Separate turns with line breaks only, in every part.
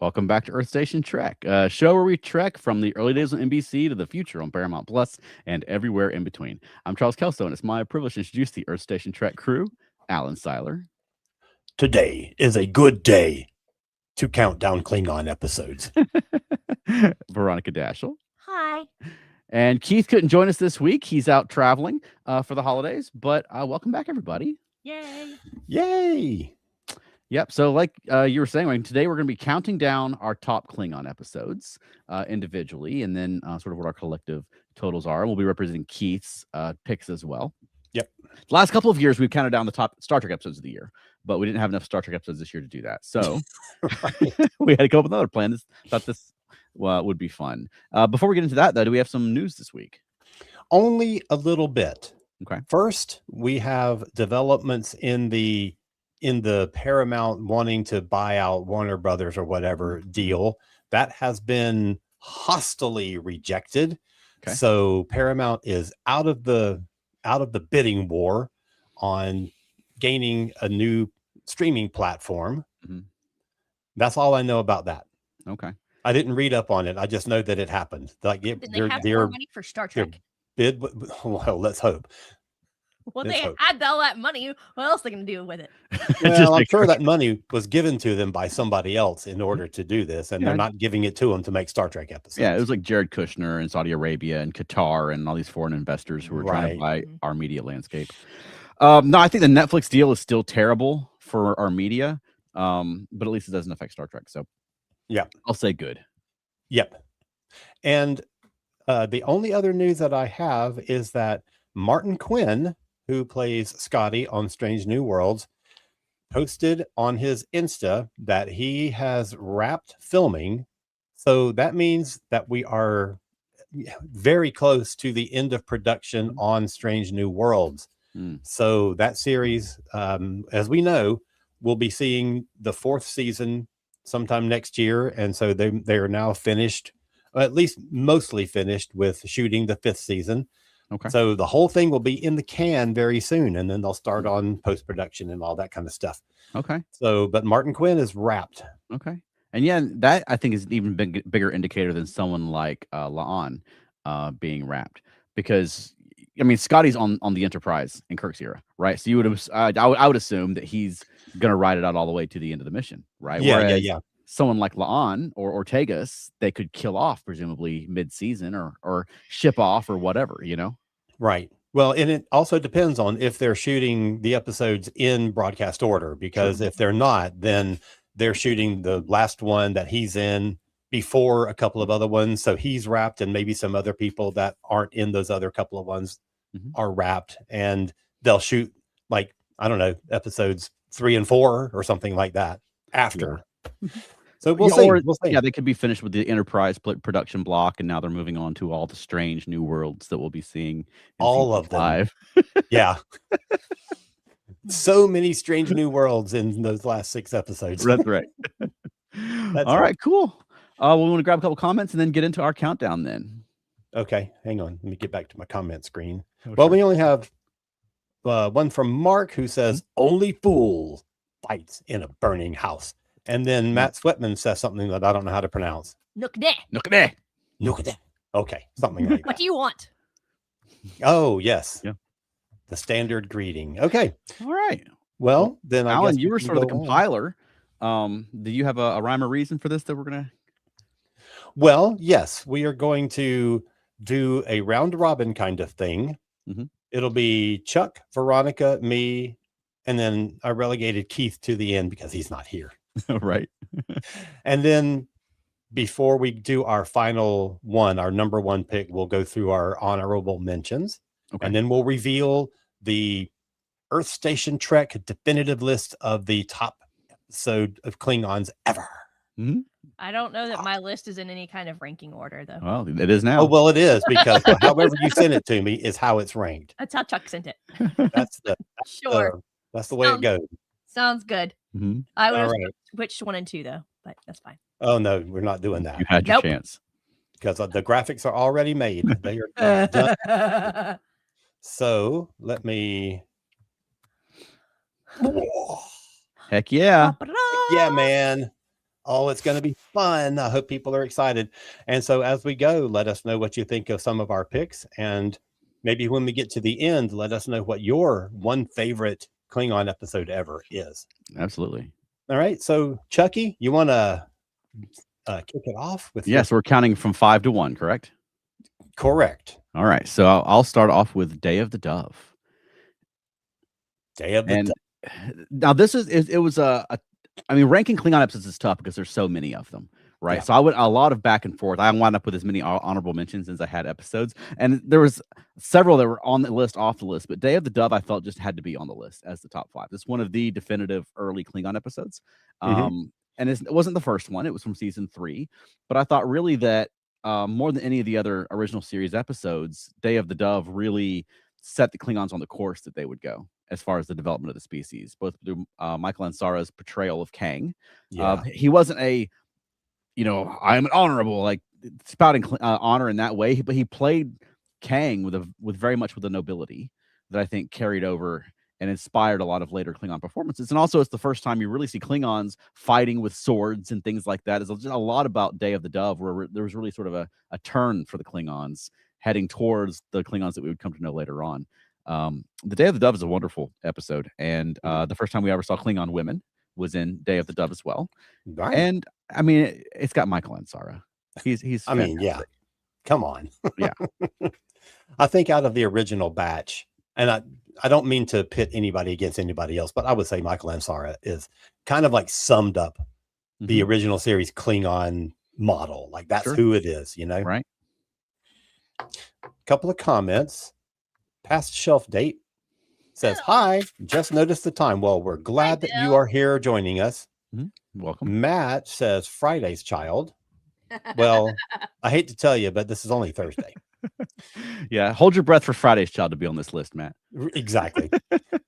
Welcome back to Earth Station Trek, a show where we trek from the early days on NBC to the future on Paramount Plus and everywhere in between. I'm Charles Kelso, and it's my privilege to introduce the Earth Station Trek crew. Alan Seiler.
Today is a good day to count down Klingon episodes.
Veronica Dashel.
Hi.
And Keith couldn't join us this week. He's out traveling for the holidays, but welcome back, everybody.
Yay.
Yay.
Yep. So like you were saying, today we're going to be counting down our top Klingon episodes individually, and then sort of what our collective totals are. We'll be representing Keith's picks as well.
Yep.
The last couple of years, we've counted down the top Star Trek episodes of the year, but we didn't have enough Star Trek episodes this year to do that. So we had to come up with another plan. Thought this would be fun. Before we get into that, though, do we have some news this week?
Only a little bit.
Okay.
First, we have developments in the Paramount wanting to buy out Warner Brothers or whatever deal. That has been hostily rejected.
Okay.
So Paramount is out of the bidding war on gaining a new streaming platform.
Mm-hmm.
That's all I know about that.
Okay.
I didn't read up on it. I just know that it happened. Like
Did they have more money for Star Trek?
Bid. Well, let's hope.
Well, they had all that money. What else are they going to do with it?
Well, I'm sure that money was given to them by somebody else in order to do this, and they're not giving it to them to make Star Trek episodes.
Yeah, it was like Jared Kushner in Saudi Arabia and Qatar and all these foreign investors who were trying to buy our media landscape. No, I think the Netflix deal is still terrible for our media, but at least it doesn't affect Star Trek. So,
yeah,
I'll say good.
Yep. And the only other news that I have is that Martin Quinn, who plays Scotty on Strange New Worlds, posted on his Insta that he has wrapped filming. So that means that we are very close to the end of production on Strange New Worlds. So that series, as we know, we'll be seeing the 4th season sometime next year. And so they are now finished, or at least mostly finished with shooting the 5th season.
Okay.
So the whole thing will be in the can very soon, and then they'll start on post-production and all that kind of stuff.
Okay.
So, but Martin Quinn is wrapped.
Okay. And yeah, that I think is an even bigger indicator than someone like La'an being wrapped, because I mean Scotty's on the Enterprise in Kirk's era, right? So you would I would assume that he's going to ride it out all the way to the end of the mission, right?
Yeah,
Whereas
yeah.
Someone like La'an or Ortegas, they could kill off presumably mid-season or ship off or whatever, you know?
Right. Well, and it also depends on if they're shooting the episodes in broadcast order, because if they're not, then they're shooting the last one that he's in before a couple of other ones. So he's wrapped, and maybe some other people that aren't in those other couple of ones are wrapped, and they'll shoot, like, I don't know, episodes 3 and 4 or something like that after. So we'll see. We'll see.
Yeah, they could be finished with the Enterprise production block, and now they're moving on to all the strange new worlds that we'll be seeing.
All of them. Yeah. So many strange new worlds in those last 6 episodes.
That's right. All right, cool. We want to grab a couple comments and then get into our countdown then.
Okay, hang on. Let me get back to my comment screen. Well, we only have one from Mark who says, "Only fool fights in a burning house." And then Matt Sweatman says something that I don't know how to pronounce.
Nukde.
Nukde.
Nukde. Okay, something like that.
What do you want?
Oh, yes.
Yeah.
The standard greeting. Okay.
All right.
Well, then
Alan,
I guess
you were sort of the compiler. Do you have a rhyme or reason for this that we're going to?
Well, yes, we are going to do a round robin kind of thing. It'll be Chuck, Veronica, me, and then I relegated Keith to the end because he's not here.
Right.
And then before we do our final one, our number 1 pick, we'll go through our honorable mentions. Okay. And then we'll reveal the Earth Station Trek definitive list of the top episode of Klingons ever.
I don't know that my list is in any kind of ranking order, though.
Well, it is now.
Oh, well, it is, because however you sent it to me is how it's ranked.
That's how Chuck sent it.
That's the way it goes.
Sounds good. I would have switched 1 and 2, though, but that's fine.
Oh, no, we're not doing that.
You had your chance.
Because the graphics are already made. They are done. So let me.
Heck yeah.
Yeah, man. Oh, it's going to be fun. I hope people are excited. And so as we go, let us know what you think of some of our picks. And maybe when we get to the end, let us know what your one favorite Klingon episode ever is.
Absolutely.
All right. So, Chucky, you want to kick it off with?
Yes, we're counting from 5 to 1, correct?
Correct.
All right. So I'll start off with Day of the Dove.
Day of the Dove.
Now this is it was I mean, ranking Klingon episodes is tough because there's so many of them, right?
Yeah.
So I went a lot of back and forth. I wound up with as many honorable mentions as I had episodes, and there was several that were on the list, off the list. But Day of the Dove, I felt just had to be on the list as the top 5. It's one of the definitive early Klingon episodes, and it wasn't the first one; it was from season 3. But I thought really that more than any of the other original series episodes, Day of the Dove really set the Klingons on the course that they would go as far as the development of the species, both through Michael Ansara's portrayal of Kang. He wasn't a, I'm an honorable, like spouting honor in that way, but he played Kang with very much with a nobility that I think carried over and inspired a lot of later Klingon performances. And also, it's the first time you really see Klingons fighting with swords and things like that. It's just a lot about Day of the Dove, where there was really sort of a turn for the Klingons heading towards the Klingons that we would come to know later on. The Day of the Dove is a wonderful episode, and the first time we ever saw Klingon women was in Day of the Dove as well.
Right.
And I mean, it's got Michael Ansara. He's
I mean, yeah, come on.
Yeah.
I think out of the original batch, and I don't mean to pit anybody against anybody else, but I would say Michael Ansara is kind of like summed up the original series Klingon model. Like that's who it is,
Right.
Couple of comments. Past shelf date says, hi, just noticed the time. Well, we're glad that you are here joining us.
Welcome.
Matt says Friday's child. Well, I hate to tell you, but this is only Thursday.
Yeah, hold your breath for Friday's child to be on this list, Matt.
Exactly.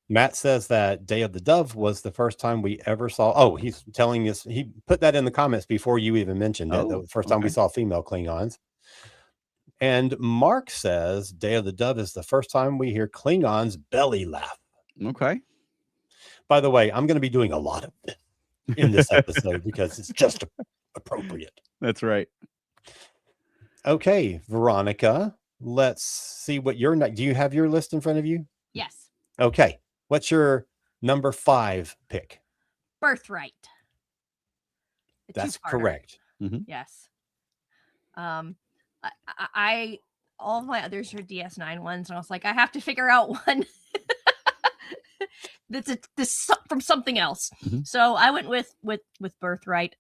Matt says that Day of the Dove was the first time we ever saw. Oh, he's telling us, he put that in the comments before you even mentioned it. The first time we saw female Klingons. And Mark says Day of the Dove is the first time we hear Klingons belly laugh.
Okay.
By the way, I'm going to be doing a lot of this in this episode because it's just appropriate.
That's right.
Okay, Veronica, let's see what your do you have your list in front of you?
Yes.
Okay. What's your number 5 pick?
Birthright.
That's correct.
Yes. I all of my others are DS9 ones, and I was like, I have to figure out one that's this from something else. So I went with Birthright.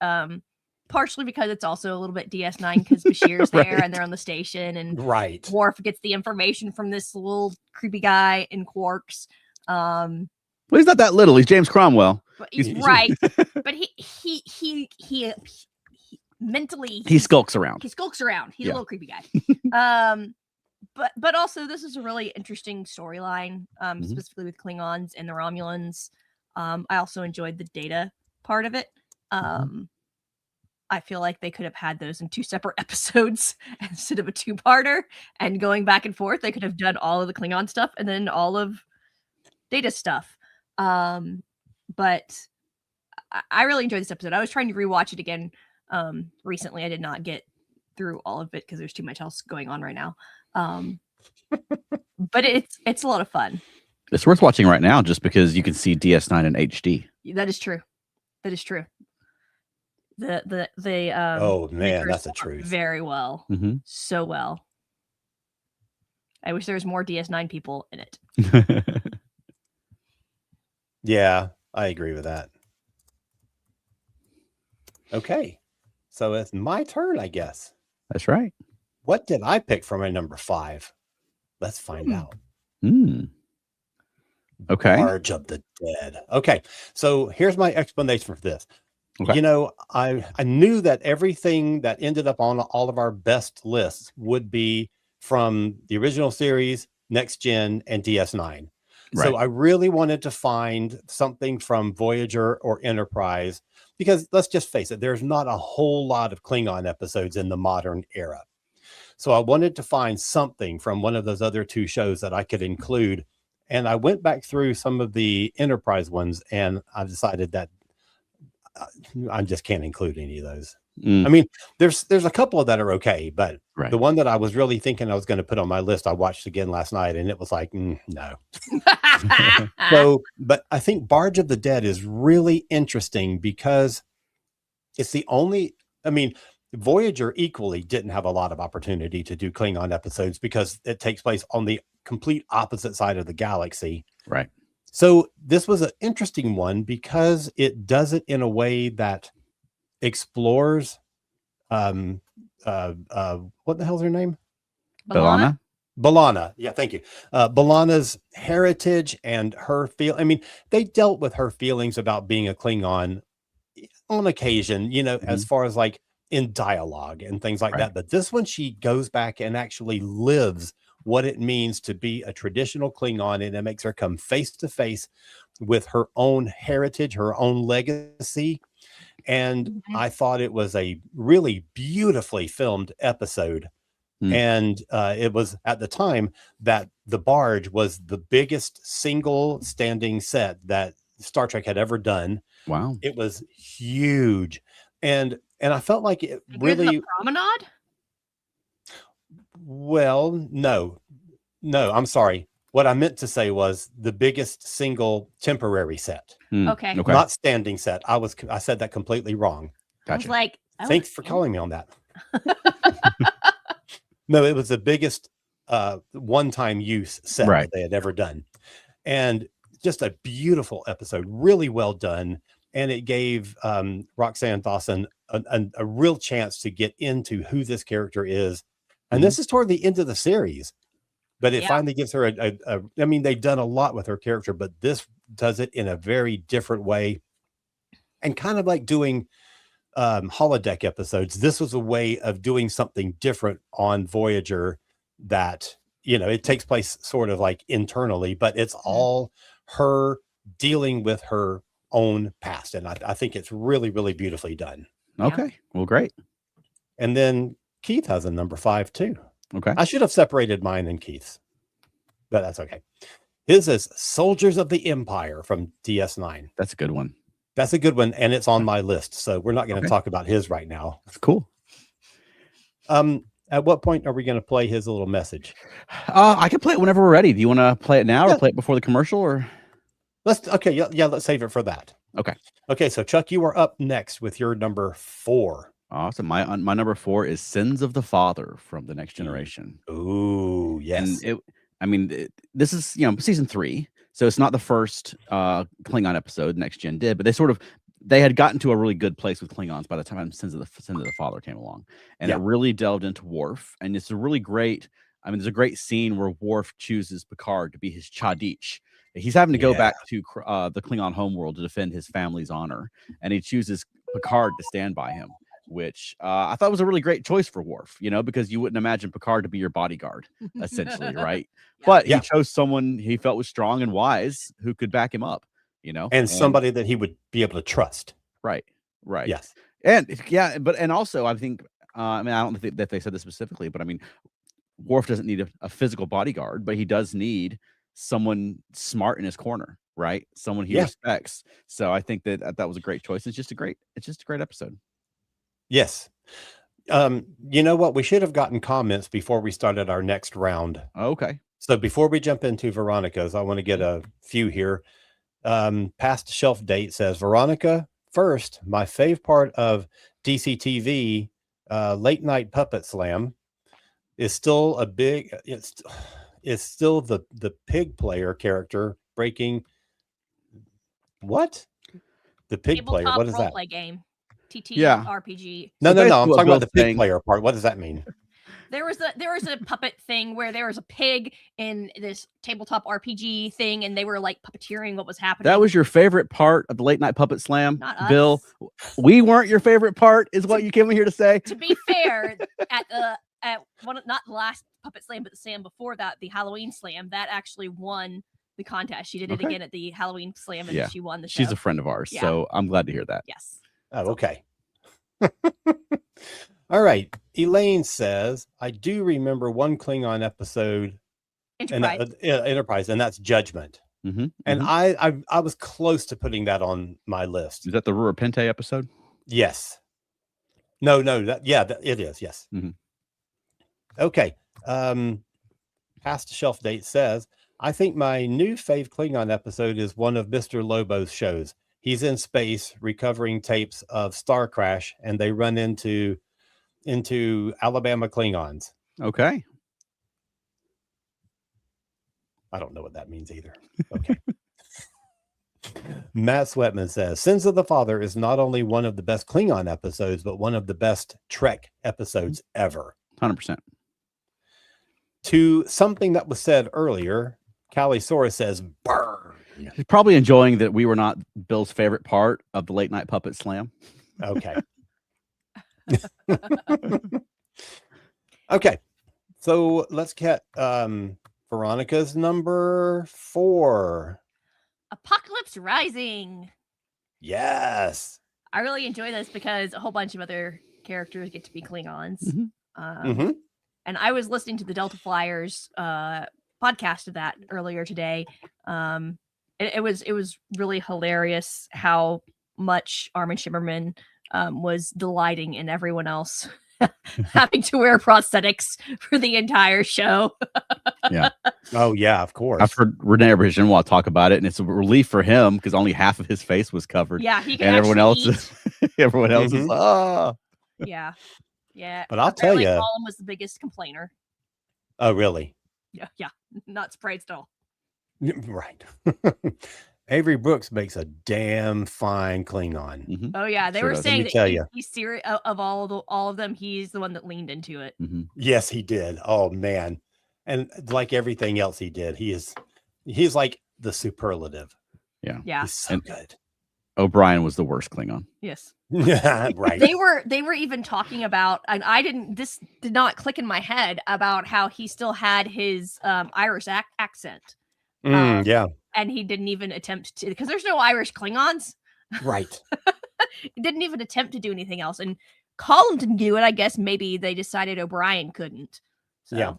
Partially because it's also a little bit DS9 because Bashir's there and they're on the station, and Worf gets the information from this little creepy guy in Quarks.
Well, he's not that little. He's James Cromwell.
But he's right, but he mentally
he skulks around.
He's a little creepy guy. But also this is a really interesting storyline, specifically with Klingons and the Romulans. I also enjoyed the data part of it. I feel like they could have had those in 2 separate episodes instead of a 2-parter, and going back and forth. They could have done all of the Klingon stuff and then all of Data stuff. But I really enjoyed this episode. I was trying to rewatch it again recently. I did not get through all of it because there's too much else going on right now. But it's a lot of fun.
It's worth watching right now just because you can see DS9 in HD.
That is true.
Oh man, that's the truth.
Very well. So well. I wish there was more DS9 people in it.
Yeah, I agree with that. Okay. So it's my turn, I guess.
That's right.
What did I pick for my number 5? Let's find out.
Okay.
March of the Dead. Okay. So here's my explanation for this. Okay. I knew that everything that ended up on all of our best lists would be from the original series, Next Gen, and DS9. Right. So I really wanted to find something from Voyager or Enterprise, because let's just face it, there's not a whole lot of Klingon episodes in the modern era. So I wanted to find something from one of those other 2 shows that I could include. And I went back through some of the Enterprise ones, and I decided that I just can't include any of those.
Mm.
I mean, there's a couple that are okay, but
Right.
the one that I was really thinking I was going to put on my list, I watched again last night, and it was like, no. So, but I think Barge of the Dead is really interesting because it's the only, I mean, Voyager equally didn't have a lot of opportunity to do Klingon episodes because it takes place on the complete opposite side of the galaxy.
Right.
So this was an interesting one because it does it in a way that explores what the hell's her name? B'Elanna. Yeah, thank you. B'Elanna's heritage and her I mean, they dealt with her feelings about being a Klingon on occasion, you know, as far as like in dialogue and things like that. But this one, she goes back and actually lives what it means to be a traditional Klingon, and it makes her come face to face with her own heritage, her own legacy. And I thought it was a really beautifully filmed episode. And it was at the time that the Barge was the biggest single standing set that Star Trek had ever done.
Wow.
It was huge. And I felt like it really
promenade.
Well, no, I'm sorry. What I meant to say was the biggest single temporary set.
Okay.
Not standing set. I said that completely wrong.
Gotcha. I was like,
thanks for calling me on that. No, it was the biggest one-time use set that they had ever done. And just a beautiful episode, really well done. And it gave Roxanne Dawson a real chance to get into who this character is. And this is toward the end of the series. But it finally gives her I mean, they've done a lot with her character, but this does it in a very different way. And kind of like doing holodeck episodes, this was a way of doing something different on Voyager that, you know, it takes place sort of like internally, but it's all her dealing with her own past. And I think it's really, really beautifully done.
Okay. Well, great.
And then Keith has a number 5 too.
Okay.
I should have separated mine and Keith's, but that's okay. His is Soldiers of the Empire from DS9.
That's a good one.
That's a good one, and it's on my list. So we're not going to talk about his right now.
That's cool.
At what point are we going to play his little message?
I can play it whenever we're ready. Do you want to play it now or play it before the commercial, or?
Let's save it for that. Okay. So Chuck, you are up next with your number 4.
Awesome. My number 4 is Sins of the Father from The Next Generation.
Ooh, yes.
And this is, season 3. So it's not the first Klingon episode Next Gen did, but they had gotten to a really good place with Klingons by the time Sins of the Father came along. And it really delved into Worf. And it's a really great, there's a great scene where Worf chooses Picard to be his Chadich. He's having to go back to the Klingon homeworld to defend his family's honor. And he chooses Picard to stand by him, which I thought was a really great choice for Worf, because you wouldn't imagine Picard to be your bodyguard, essentially, right? But he chose someone he felt was strong and wise who could back him up,
and somebody that he would be able to trust.
Right.
Yes.
And also I think, I don't think that they said this specifically, but Worf doesn't need a physical bodyguard, but he does need someone smart in his corner, right? Someone he respects. So I think that was a great choice. It's just a great episode.
Yes. You know what? We should have gotten comments before we started our next round.
Okay.
So before we jump into Veronica's, I want to get a few here. Past Shelf Date says, Veronica, first, my fave part of DCTV, Late Night Puppet Slam, is still it's still the pig player character breaking. What? The pig player? What is that?
Play game. TT RPG.
No. I'm talking about the pig player part. What does that mean?
There was a puppet thing where there was a pig in this tabletop RPG thing, and they were like puppeteering what was happening.
That was your favorite part of the Late Night Puppet Slam,
Not us.
Bill. We weren't your favorite part, is what you came in here to say.
To be fair, at one, not the last Puppet Slam, but the Slam before that, the Halloween Slam, that actually won the contest. She did it again at the Halloween Slam, and she won the show.
She's a friend of ours, so I'm glad to hear that.
Yes.
Oh, okay. All right. Elaine says, I do remember one Klingon episode, Enterprise, and that's Judgment. And I was close to putting that on my list.
Is that the Rura Pente episode?
Yes. No, it is. Yes. Okay. Past shelf date says, I think my new fave Klingon episode is one of Mr. Lobo's shows. He's in space recovering tapes of Star Crash, and they run into Alabama Klingons.
Okay.
I don't know what that means either. Okay. Matt Sweatman says, Sins of the Father is not only one of the best Klingon episodes, but one of the best Trek episodes ever.
100%.
To something that was said earlier, Callie Sora says, burn.
He's probably enjoying that we were not Bill's favorite part of the late night puppet slam.
Okay. Okay. So let's get Veronica's number 4.
Apocalypse Rising.
Yes.
I really enjoy this because a whole bunch of other characters get to be Klingons. And I was listening to the Delta Flyers podcast of that earlier today. It was really hilarious how much Armin Shimmerman was delighting in everyone else having to wear prosthetics for the entire show.
Yeah.
Oh yeah, of course.
I've heard Renee Auberjonois talk about it, and it's a relief for him because only half of his face was covered.
Yeah, he can
and everyone else
eat.
everyone else is
Yeah. Yeah.
But I'll tell you,
Colin was the biggest complainer.
Oh really?
Yeah. Not surprised at all.
Right. Avery Brooks makes a damn fine Klingon.
Oh yeah, they
Sure
were
does.
saying
Let me tell
that
you.
he's serious of all of them. He's the one that leaned into it.
Yes, he did. Oh man. And like everything else he did, he's like the superlative.
Yeah.
He's so good.
O'Brien was the worst Klingon.
Yes.
Right.
They were even talking about, and this did not click in my head, about how he still had his Irish accent.
Yeah.
And he didn't even attempt to, because there's no Irish Klingons.
Right.
He didn't even attempt to do anything else. And Colin didn't do it. I guess maybe they decided O'Brien couldn't. So.
Yeah.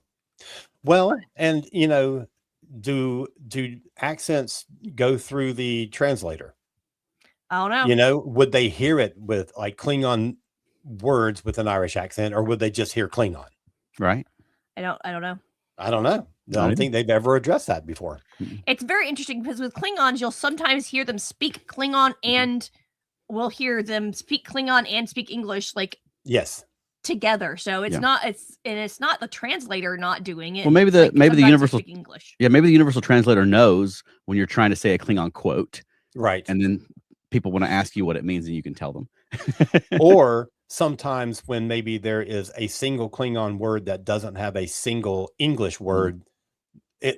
Well, and do accents go through the translator?
I don't know.
Would they hear it with like Klingon words with an Irish accent, or would they just hear Klingon?
Right.
I don't know.
I don't know. I don't think they've ever addressed that before.
It's very interesting because with Klingons, you'll sometimes hear them speak Klingon and we'll hear them speak Klingon and speak English
yes,
together. So it's not the translator not doing it.
Well, maybe the universal
English.
Yeah, maybe the universal translator knows when you're trying to say a Klingon quote.
Right.
And then people want to ask you what it means and you can tell them.
Or sometimes when maybe there is a single Klingon word that doesn't have a single English word,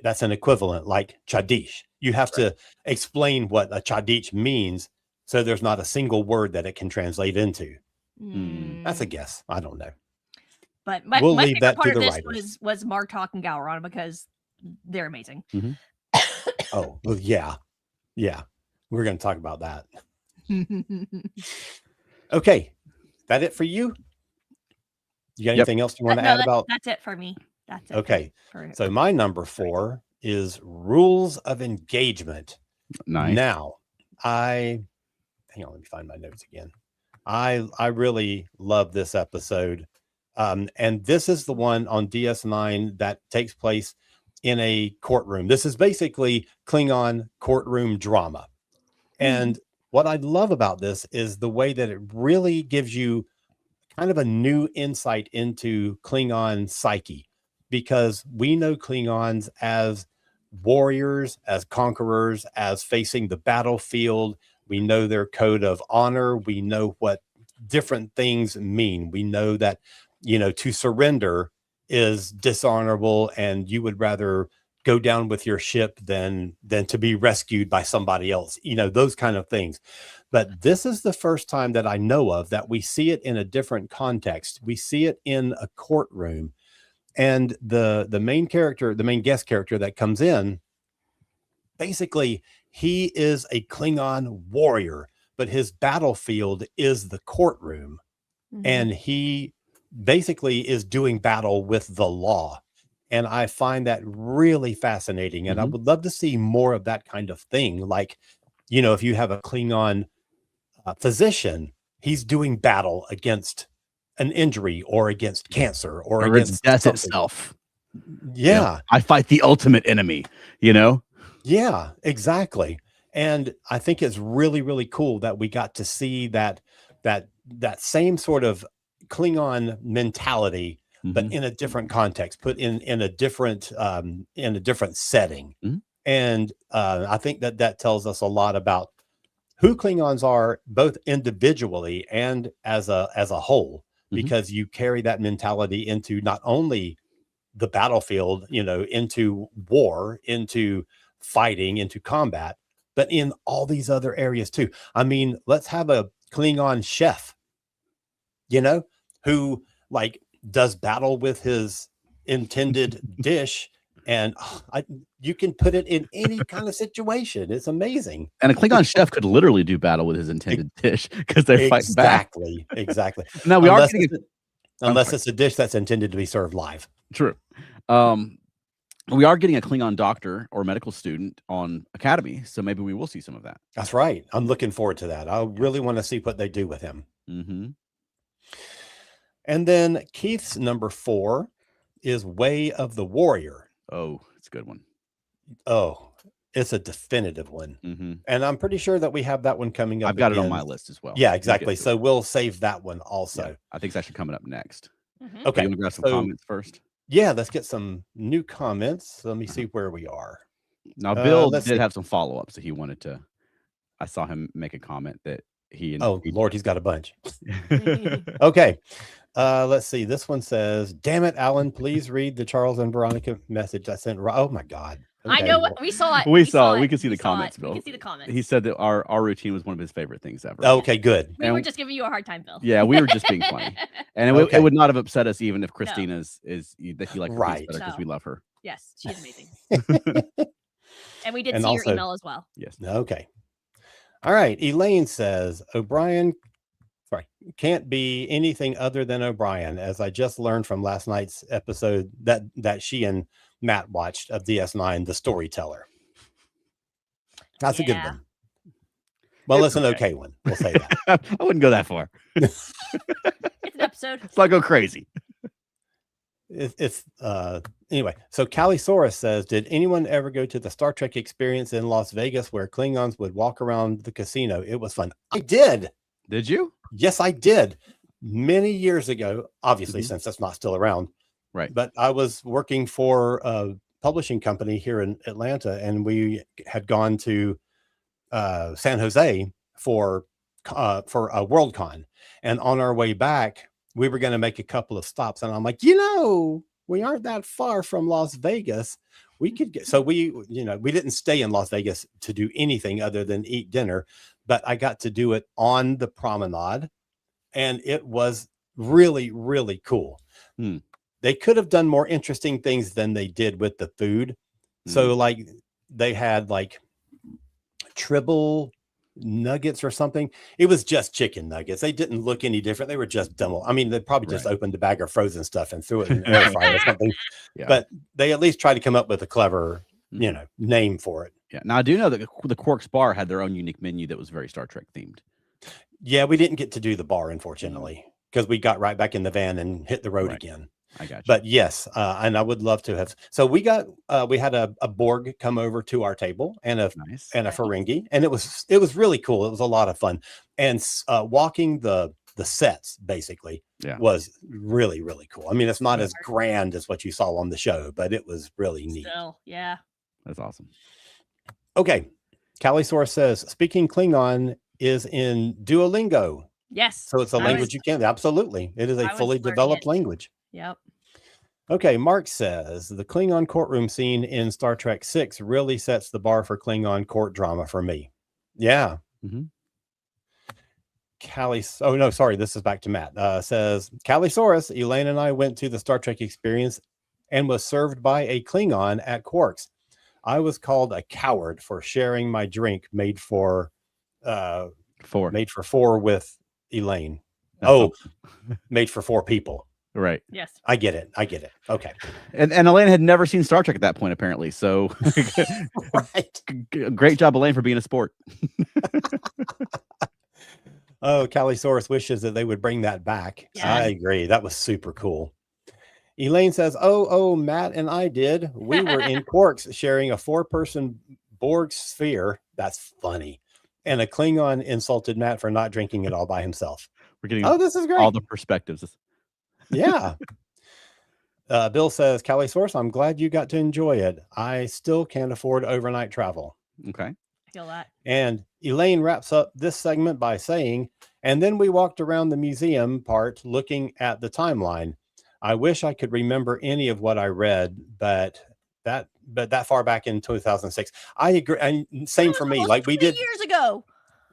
that's an equivalent, like Chadish. You have to explain what a Chadish means, so there's not a single word that it can translate into. That's a guess. I don't know.
But
we'll
my
leave that
part
to the
of this
writers.
was Mark Talk and Gowron because they're amazing.
Oh, well, yeah. We're going to talk about that. Okay. That it for you? You got anything else you want to add about?
That's it for me. That's it.
Okay. So my number 4 is Rules of Engagement.
Nice.
Now, hang on, let me find my notes again. I really love this episode. And this is the one on DS9 that takes place in a courtroom. This is basically Klingon courtroom drama. And what I love about this is the way that it really gives you kind of a new insight into Klingon psyche, because we know Klingons as warriors, as conquerors, as facing the battlefield. We know their code of honor. We know what different things mean. We know that, to surrender is dishonorable, and you would rather go down with your ship than to be rescued by somebody else, those kind of things. But this is the first time that I know of that we see it in a different context. We see it in a courtroom, and the main character, the main guest character that comes in, basically he is a Klingon warrior, but his battlefield is the courtroom. And he basically is doing battle with the law. And I find that really fascinating. And I would love to see more of that kind of thing. Like, if you have a Klingon physician, he's doing battle against an injury or against cancer or against
death
something.
itself.
Yeah.
I fight the ultimate enemy,
Yeah, exactly. And I think it's really, really cool that we got to see that same sort of Klingon mentality, but in a different context, put in a different setting. And I think that tells us a lot about who Klingons are, both individually and as a whole, because you carry that mentality into not only the battlefield, into war, into fighting, into combat, but in all these other areas too. I mean, let's have a Klingon chef, who like does battle with his intended dish. And you can put it in any kind of situation. It's amazing.
And a Klingon chef could literally do battle with his intended dish because they're fighting back.
Exactly.
Now we are getting
unless it's a dish that's intended to be served live.
True. We are getting a Klingon doctor or medical student on Academy, so maybe we will see some of that.
That's right. I'm looking forward to that. I really want to see what they do with him. And then Keith's number 4 is Way of the Warrior.
Oh, it's a good one.
Oh, it's a definitive one. And I'm pretty sure that we have that one coming up.
I've got it on my list as well.
Yeah, exactly. So we'll save that one also.
Yeah, I think it's actually coming up next.
Okay.
You want to grab some comments first?
Yeah, let's get some new comments. Let me see where we are.
Now, Bill did have some follow-ups that he wanted to. I saw him make a comment that he.
Lord, he's got a bunch. Okay. Let's see. This one says, "Damn it, Alan, please read the Charles and Veronica message I sent." Oh my God.
Okay. I know what we saw it.
We saw it. We can see the comments, Bill.
We can see the comments.
He said that our routine was one of his favorite things ever.
Okay, good.
We were just giving you a hard time, Bill.
Yeah, we were just being funny. And it would not have upset us even if Christina's is that he liked her better because we love her.
Yes, she's amazing. And we did see your email as well.
Yes.
Okay. All right. Elaine says, O'Brien can't be anything other than O'Brien, as I just learned from last night's episode that she and Matt watched of DS9, The Storyteller. That's a good one. Well, it's an okay one. We'll say that.
I wouldn't go that far.
It's an episode.
Let's not go crazy.
Anyway, so Calisaurus says, did anyone ever go to the Star Trek experience in Las Vegas where Klingons would walk around the casino? It was fun. I did.
Did you?
Yes, I did. Many years ago, obviously, since that's not still around.
Right.
But I was working for a publishing company here in Atlanta, and we had gone to San Jose for a Worldcon. And on our way back, we were going to make a couple of stops. And I'm like, we aren't that far from Las Vegas. We could get, so we didn't stay in Las Vegas to do anything other than eat dinner, but I got to do it on the promenade, and it was really, really cool. They could have done more interesting things than they did with the food. So like they had like tribble nuggets or something. It was just chicken nuggets. They didn't look any different. They were just dumb. I mean, they probably just opened a bag of frozen stuff and threw it in an air fryer or something. Yeah. But they at least tried to come up with a clever, name for it.
Yeah. Now I do know that the Quark's Bar had their own unique menu that was very Star Trek themed.
Yeah, we didn't get to do the bar, unfortunately, because we got right back in the van and hit the road again.
I got you.
But yes, and I would love to have. So we had a Borg come over to our table and a Ferengi, and it was really cool. It was a lot of fun, and walking the sets basically was really, really cool. I mean, it's not as grand as what you saw on the show, but it was really neat.
Still, yeah,
that's awesome.
Okay, Calisaur says speaking Klingon is in Duolingo.
Yes,
so it's a language you can absolutely. It is a fully developed language.
Yep.
Okay, Mark says the Klingon courtroom scene in Star Trek 6 really sets the bar for Klingon court drama for me. Yeah. Oh no, sorry, this is back to Matt. Says Calisaurus, Elaine and I went to the Star Trek experience and was served by a Klingon at Quark's. I was called a coward for sharing my drink made for four with Elaine. Made for 4 people.
Right.
Yes.
I get it. Okay.
And Elaine had never seen Star Trek at that point, apparently. So
Right.
Great job, Elaine, for being a sport.
Oh, Calisaurus wishes that they would bring that back.
Yeah.
I agree. That was super cool. Elaine says, oh, Matt and I did. We were in Quarks sharing a 4-person Borg sphere. That's funny. And a Klingon insulted Matt for not drinking it all by himself.
We're getting
this is great.
All the perspectives.
Yeah. Bill says, Calisaurus, I'm glad you got to enjoy it. I still can't afford overnight travel.
Okay.
I feel that.
And Elaine wraps up this segment by saying, and then we walked around the museum part looking at the timeline. I wish I could remember any of what I read, but that far back in 2006. I agree. And same for me. Like we did
years ago.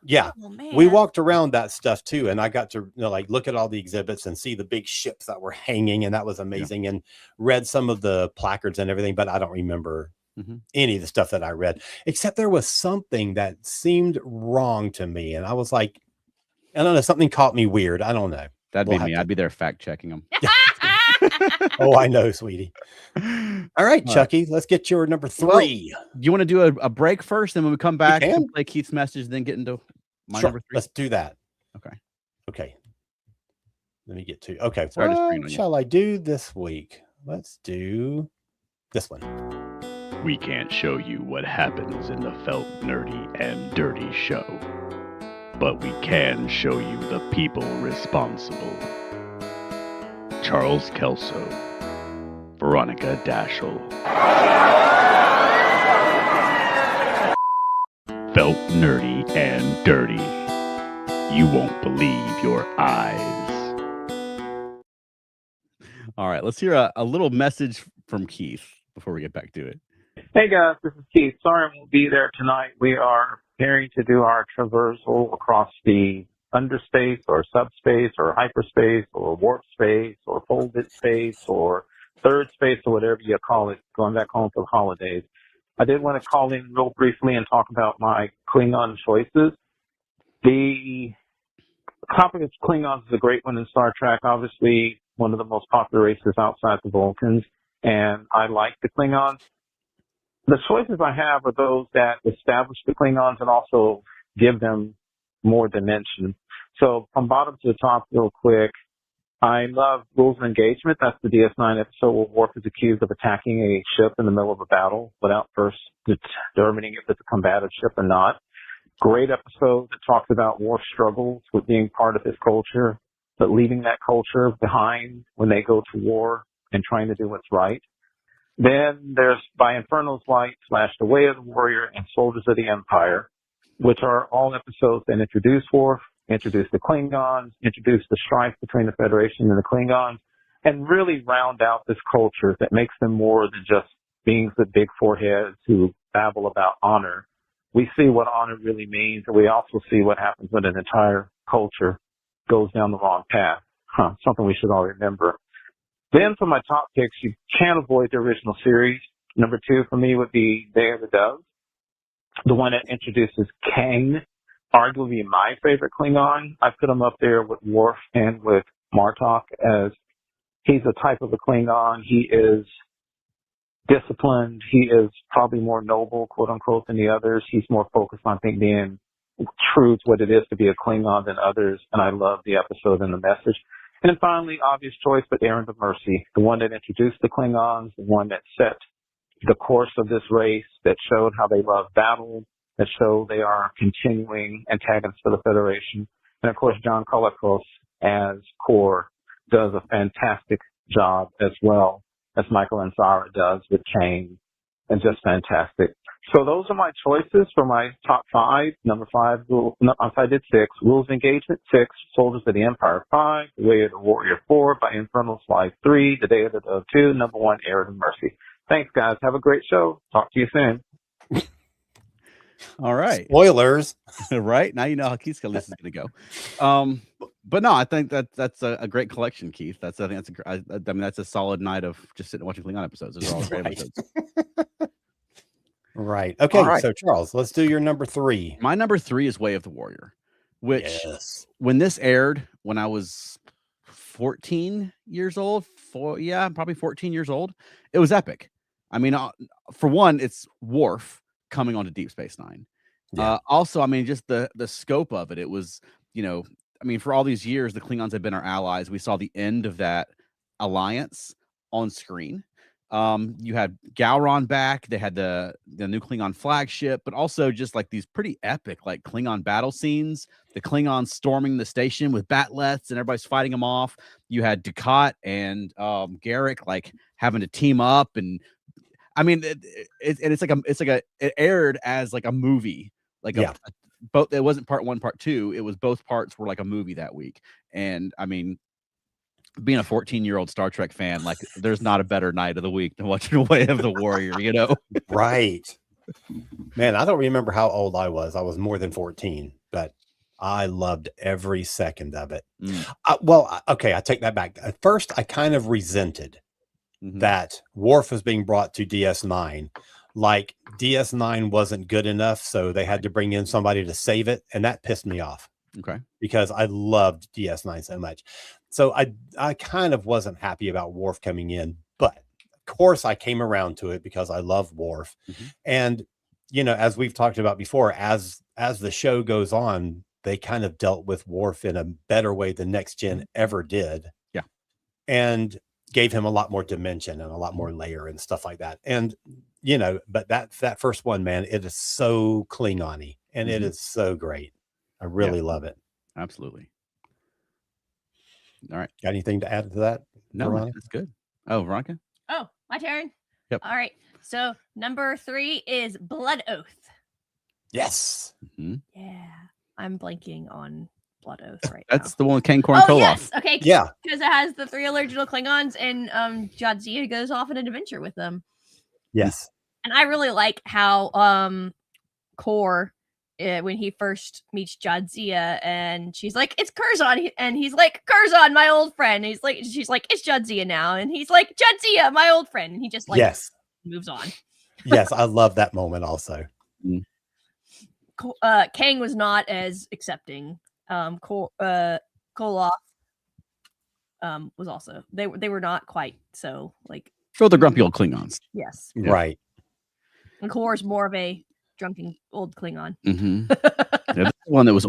Yeah.
Oh, man.
We walked around that stuff too. And I got to like look at all the exhibits and see the big ships that were hanging. And that was amazing. Yeah. And read some of the placards and everything, but I don't remember any of the stuff that I read, except there was something that seemed wrong to me. And I was like, I don't know, something caught me weird. I don't know.
That'd be me. I'd be there fact checking them.
Oh, I know, sweetie. All right, Chucky, let's get your number 3.
Well, do you want to do a break first? And when we come back and play Keith's message, then get into my number 3?
Let's do that. Okay. Let me get to. Okay. What shall I do this week? Let's do this one.
We can't show you what happens in the Felt Nerdy and Dirty show, but we can show you the people responsible. Charles Kelso, Veronica Dashel. Felt Nerdy and Dirty. You won't believe your eyes.
All right, let's hear a little message from Keith before we get back to it.
Hey guys, this is Keith. Sorry I won't be there tonight. We are preparing to do our traversal across the underspace or subspace or hyperspace or warp space or folded space or third space or whatever you call it, going back home for the holidays. I did want to call in real briefly and talk about my Klingon choices. The topic of Klingons is a great one in Star Trek. Obviously, one of the most popular races outside the Vulcans, and I like the Klingons. The choices I have are those that establish the Klingons and also give them more dimension. So from bottom to the top real quick, I love Rules of Engagement. That's the DS9 episode where Worf is accused of attacking a ship in the middle of a battle without first determining if it's a combative ship or not. Great episode that talks about Worf's struggles with being part of his culture, but leaving that culture behind when they go to war and trying to do what's right. Then there's By Infernal's Light / The Way of the Warrior and Soldiers of the Empire, which are all episodes that introduce Worf, introduce the Klingons, introduce the strife between the Federation and the Klingons, and really round out this culture that makes them more than just beings with big foreheads who babble about honor. We see what honor really means, and we also see what happens when an entire culture goes down the wrong path. Something we should all remember. Then for my top picks, you can't avoid the original series. Number 2 for me would be Day of the Dove, the one that introduces Kang, arguably my favorite Klingon. I put him up there with Worf and with Martok as he's a type of a Klingon. He is disciplined. He is probably more noble, quote unquote, than the others. He's more focused on, I think, being true to what it is to be a Klingon than others. And I love the episode and the message. And then finally, obvious choice, but Errand of Mercy, the one that introduced the Klingons, the one that set the course of this race, that showed how they love battle, that showed they are continuing antagonists for the Federation. And of course, John Colicos as Kor does a fantastic job as well as Michael Ansara does with Kane, and just fantastic. So those are my choices for my top 5. Number 5, I did 6. Rules of Engagement 6, Soldiers of the Empire 5, The Way of the Warrior 4, By Infernal's Light 3, The Day of the Dove 2, number 1, Errand of Mercy. Thanks, guys. Have a great show. Talk to you soon.
All right.
Spoilers.
Right? Now you know how Keith's list is going to go. But no, I think that's a great collection, Keith. I think that's a solid night of just sitting and watching Klingon episodes. Those are all great episodes.
Right. Okay. Right. So Charles, let's do your number 3.
My number 3 is Way of the Warrior, which when this aired, when I was 14 years old. Probably 14 years old. It was epic. I mean, for one, it's Worf coming onto Deep Space Nine.
Yeah.
Also, I mean, just the scope of it. It was, I mean, for all these years, the Klingons have been our allies. We saw the end of that alliance on screen. You had Gowron back. They had the new Klingon flagship, but also just like these pretty epic like Klingon battle scenes. The Klingons storming the station with batleths and everybody's fighting them off. You had Dukat and Garrick like having to team up, and I mean, it aired as like a movie, like both. It wasn't part 1, part 2. It was both parts were like a movie that week, and I mean, being a 14-year-old Star Trek fan, like there's not a better night of the week than watching Way of the Warrior,
Right. Man, I don't remember how old I was. I was more than 14, but I loved every second of it. Okay, I take that back. At first, I kind of resented that Worf was being brought to DS9. Like DS9 wasn't good enough, so they had to bring in somebody to save it, and that pissed me off.
Okay.
Because I loved DS9 so much. So I kind of wasn't happy about Worf coming in, but of course I came around to it because I love Worf. And, as we've talked about before, as the show goes on, they kind of dealt with Worf in a better way than Next Gen ever did.
Yeah.
And gave him a lot more dimension and a lot more layer and stuff like that. And, but that first one, man, it is so Klingon-y and it is so great. I really love it.
Absolutely. All right.
Got anything to add to that?
No,
Veronica?
that's good. Oh, Veronica?
Oh, my turn.
Yep.
All right. So number 3 is Blood Oath.
Yes.
Yeah. I'm blanking on Blood Oath right
That's
now.
the one with Kane Koloff.
Yes. Okay.
Yeah.
Because it has the 3 original Klingons, and Jadzia goes off on an adventure with them.
Yes.
And I really like how Kor, when he first meets Jadzia, and she's like, "It's Curzon," and he's like, "Curzon, my old friend." And she's like, "It's Jadzia now," and he's like, "Jadzia, my old friend," and he just like moves on.
Yes, I love that moment also.
Kang was not as accepting. Koloff was also they were not quite so like.
So the grumpy old Klingons.
Yes.
Yeah.
Right.
And Kor's more of a drunken old Klingon.
This one that was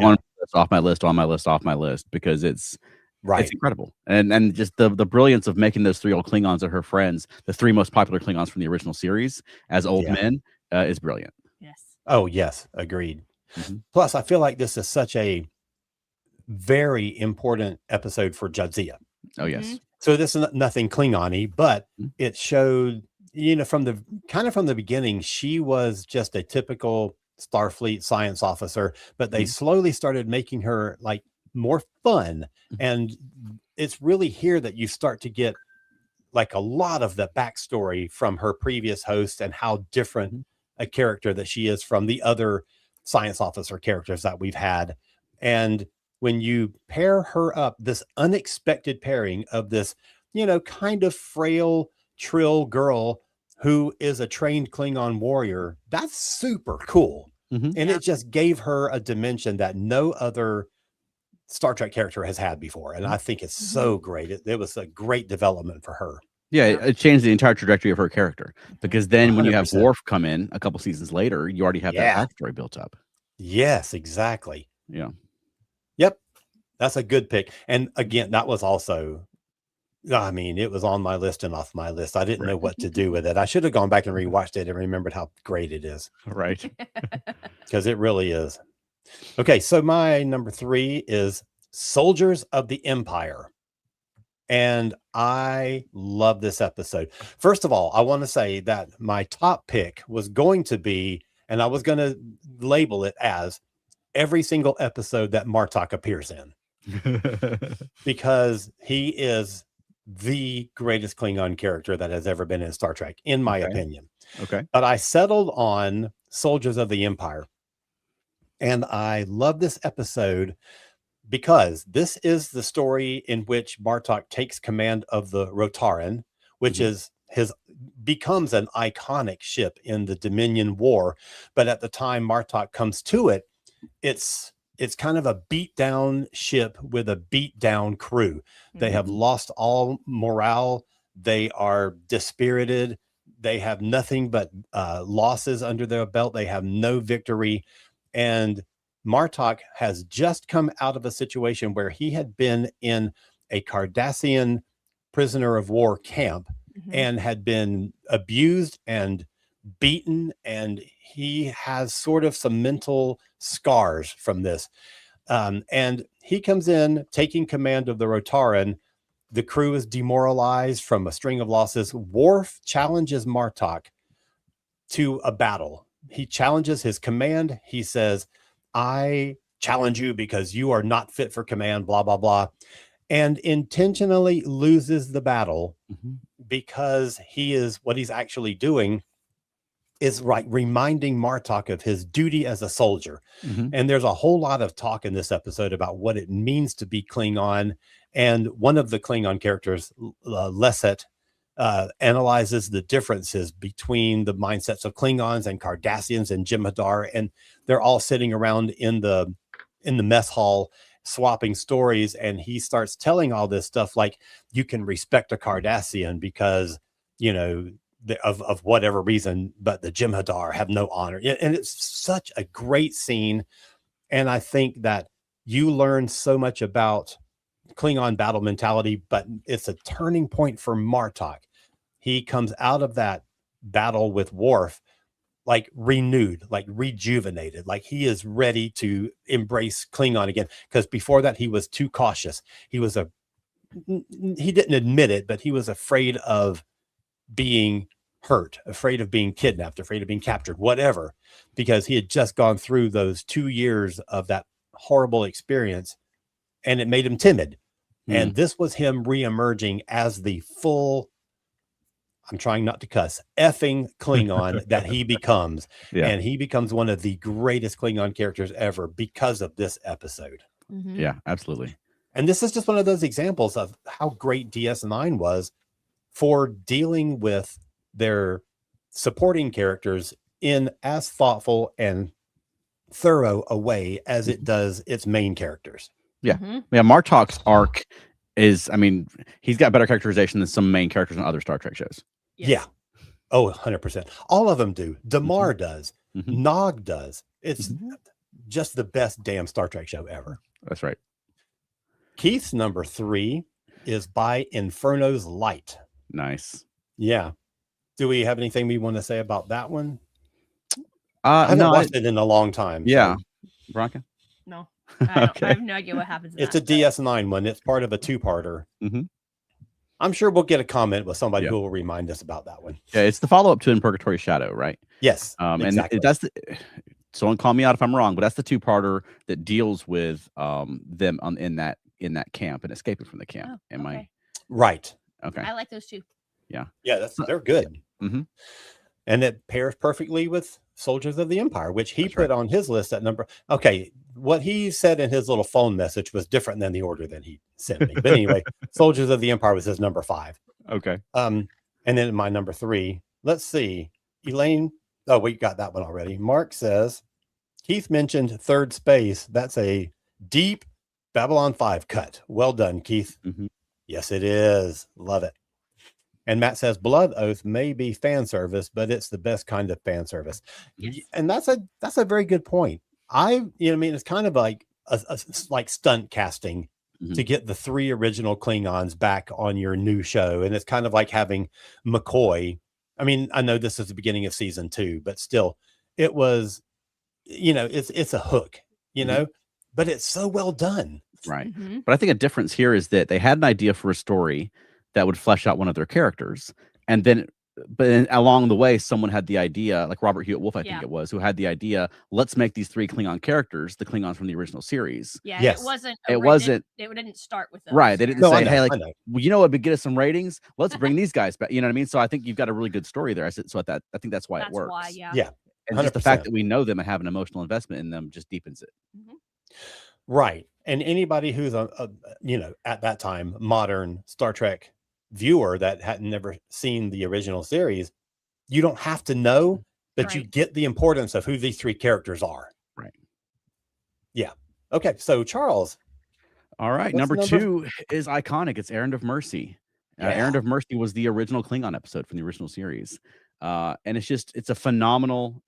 off my list because it's incredible, and just the brilliance of making those 3 old Klingons are her friends, the 3 most popular Klingons from the original series as old men, is brilliant.
Yes.
Oh yes, agreed. Plus, I feel like this is such a very important episode for Jadzia.
Oh yes.
So this is nothing Klingon-y, but it showed, from the beginning, she was just a typical Starfleet science officer, but they slowly started making her like more fun. And it's really here that you start to get like a lot of the backstory from her previous host and how different a character that she is from the other science officer characters that we've had. And when you pair her up, this unexpected pairing of this, kind of frail, trill girl who is a trained Klingon warrior, that's super cool. And it just gave her a dimension that no other Star Trek character has had before. And I think it's so great. It was a great development for her.
Yeah, it changed the entire trajectory of her character, because then when you have
100%.
Worf come in a couple seasons later, you already have that backstory built up.
Yes, exactly.
Yeah.
Yep. That's a good pick. And again, that was also, I mean, it was on my list and off my list. I didn't know what to do with it. I should have gone back and rewatched it and remembered how great it is.
Right.
Because it really is. Okay, so my number 3 is Soldiers of the Empire. And I love this episode. First of all, I want to say that my top pick was going to be, and I was going to label it as every single episode that Martok appears in. Because he is the greatest Klingon character that has ever been in Star Trek, in my opinion.
Okay.
But I settled on Soldiers of the Empire. And I love this episode because this is the story in which Martok takes command of the Rotaran, which becomes an iconic ship in the Dominion War. But at the time Martok comes to it, it's it's kind of a beat down ship with a beat down crew. They have lost all morale. They are dispirited. They have nothing but losses under their belt. They have no victory. And Martok has just come out of a situation where he had been in a Cardassian prisoner of war camp and had been abused and beaten, and he has sort of some mental scars from this. And he comes in taking command of the Rotaran. The crew is demoralized from a string of losses. Worf challenges Martok to a battle. He challenges his command. He says, I challenge you because you are not fit for command, blah, blah, blah. And intentionally loses the battle because what he's actually doing is reminding Martok of his duty as a soldier. And there's a whole lot of talk in this episode about what it means to be Klingon. And one of the Klingon characters, Lesset, analyzes the differences between the mindsets of Klingons and Cardassians and Jem'Hadar, and they're all sitting around in the mess hall swapping stories, and he starts telling all this stuff like, you can respect a Cardassian because, you know, of whatever reason, but the Jem'Hadar have no honor. And it's such a great scene, and I think that you learn so much about Klingon battle mentality, but it's a turning point for Martok. He comes out of that battle with Worf like renewed, like rejuvenated, like he is ready to embrace Klingon again. Because before that, he was too cautious. He didn't admit it, but he was afraid of being hurt, afraid of being kidnapped, afraid of being captured, whatever, because he had just gone through those 2 years of that horrible experience, and it made him timid. And this was him reemerging as the full, I'm trying not to cuss, effing Klingon that he becomes. And he becomes one of the greatest Klingon characters ever because of this episode.
Yeah, absolutely.
And this is just one of those examples of how great DS9 was for dealing with their supporting characters in as thoughtful and thorough a way as it does its main characters.
Yeah. Yeah. Martok's arc is, I mean, he's got better characterization than some main characters in other Star Trek shows.
Yeah. Oh, 100%. All of them do. Damar does. Nog does. It's just the best damn Star Trek show ever.
That's right.
Keith's number 3 is By Inferno's Light.
Nice.
Yeah. Do we have anything we want to say about that one? I haven't watched it in a long time.
Yeah. So. Bronca?
No. I have no idea what happens.
It's a DS9 one. It's part of a 2-parter. I'm sure we'll get a comment with somebody who will remind us about that one. Yeah,
it's the follow-up to In Purgatory Shadow, right?
Yes. Exactly.
And that's someone call me out if I'm wrong, but that's the 2-parter that deals with them in that camp and escaping from the camp. Am I
right?
Okay.
I like those two.
Yeah.
Yeah, they're good. And it pairs perfectly with Soldiers of the Empire, which he put on his list at number. Okay, what he said in his little phone message was different than the order that he sent me. But anyway, Soldiers of the Empire was his number 5.
Okay.
And then my number 3. Let's see, Elaine. Oh, we got that one already. Mark says Keith mentioned Third Space. That's a deep Babylon 5 cut. Well done, Keith. Yes, it is. Love it. And Matt says Blood Oath may be fan service, but it's the best kind of fan service. Yes. And that's a very good point. It's kind of like like stunt casting to get the 3 original Klingons back on your new show. And it's kind of like having McCoy. I mean, I know this is the beginning of season 2, but still it was, it's a hook, but it's so well done.
Right. But I think a difference here is that they had an idea for a story that would flesh out one of their characters. And then, along the way, someone had the idea, like Robert Hewitt Wolf, I think it was, who had the idea, let's make these 3 Klingon characters, the Klingons from the original series.
Yeah,
yes.
It didn't start with those.
Right. They didn't say, hey, like,
well,
what would get us some ratings? Let's bring these guys back. You know what I mean? So I think you've got a really good story there. I think that's why it works.
Yeah.
And just the fact that we know them and have an emotional investment in them just deepens it.
Right. And anybody who's at that time, modern Star Trek viewer that had never seen the original series, you don't have to know, but you get the importance of who these 3 characters are.
Right.
Yeah. Okay, so Charles.
All right, number 2 is iconic. It's Errand of Mercy. Errand of Mercy was the original Klingon episode from the original series. And it's a phenomenal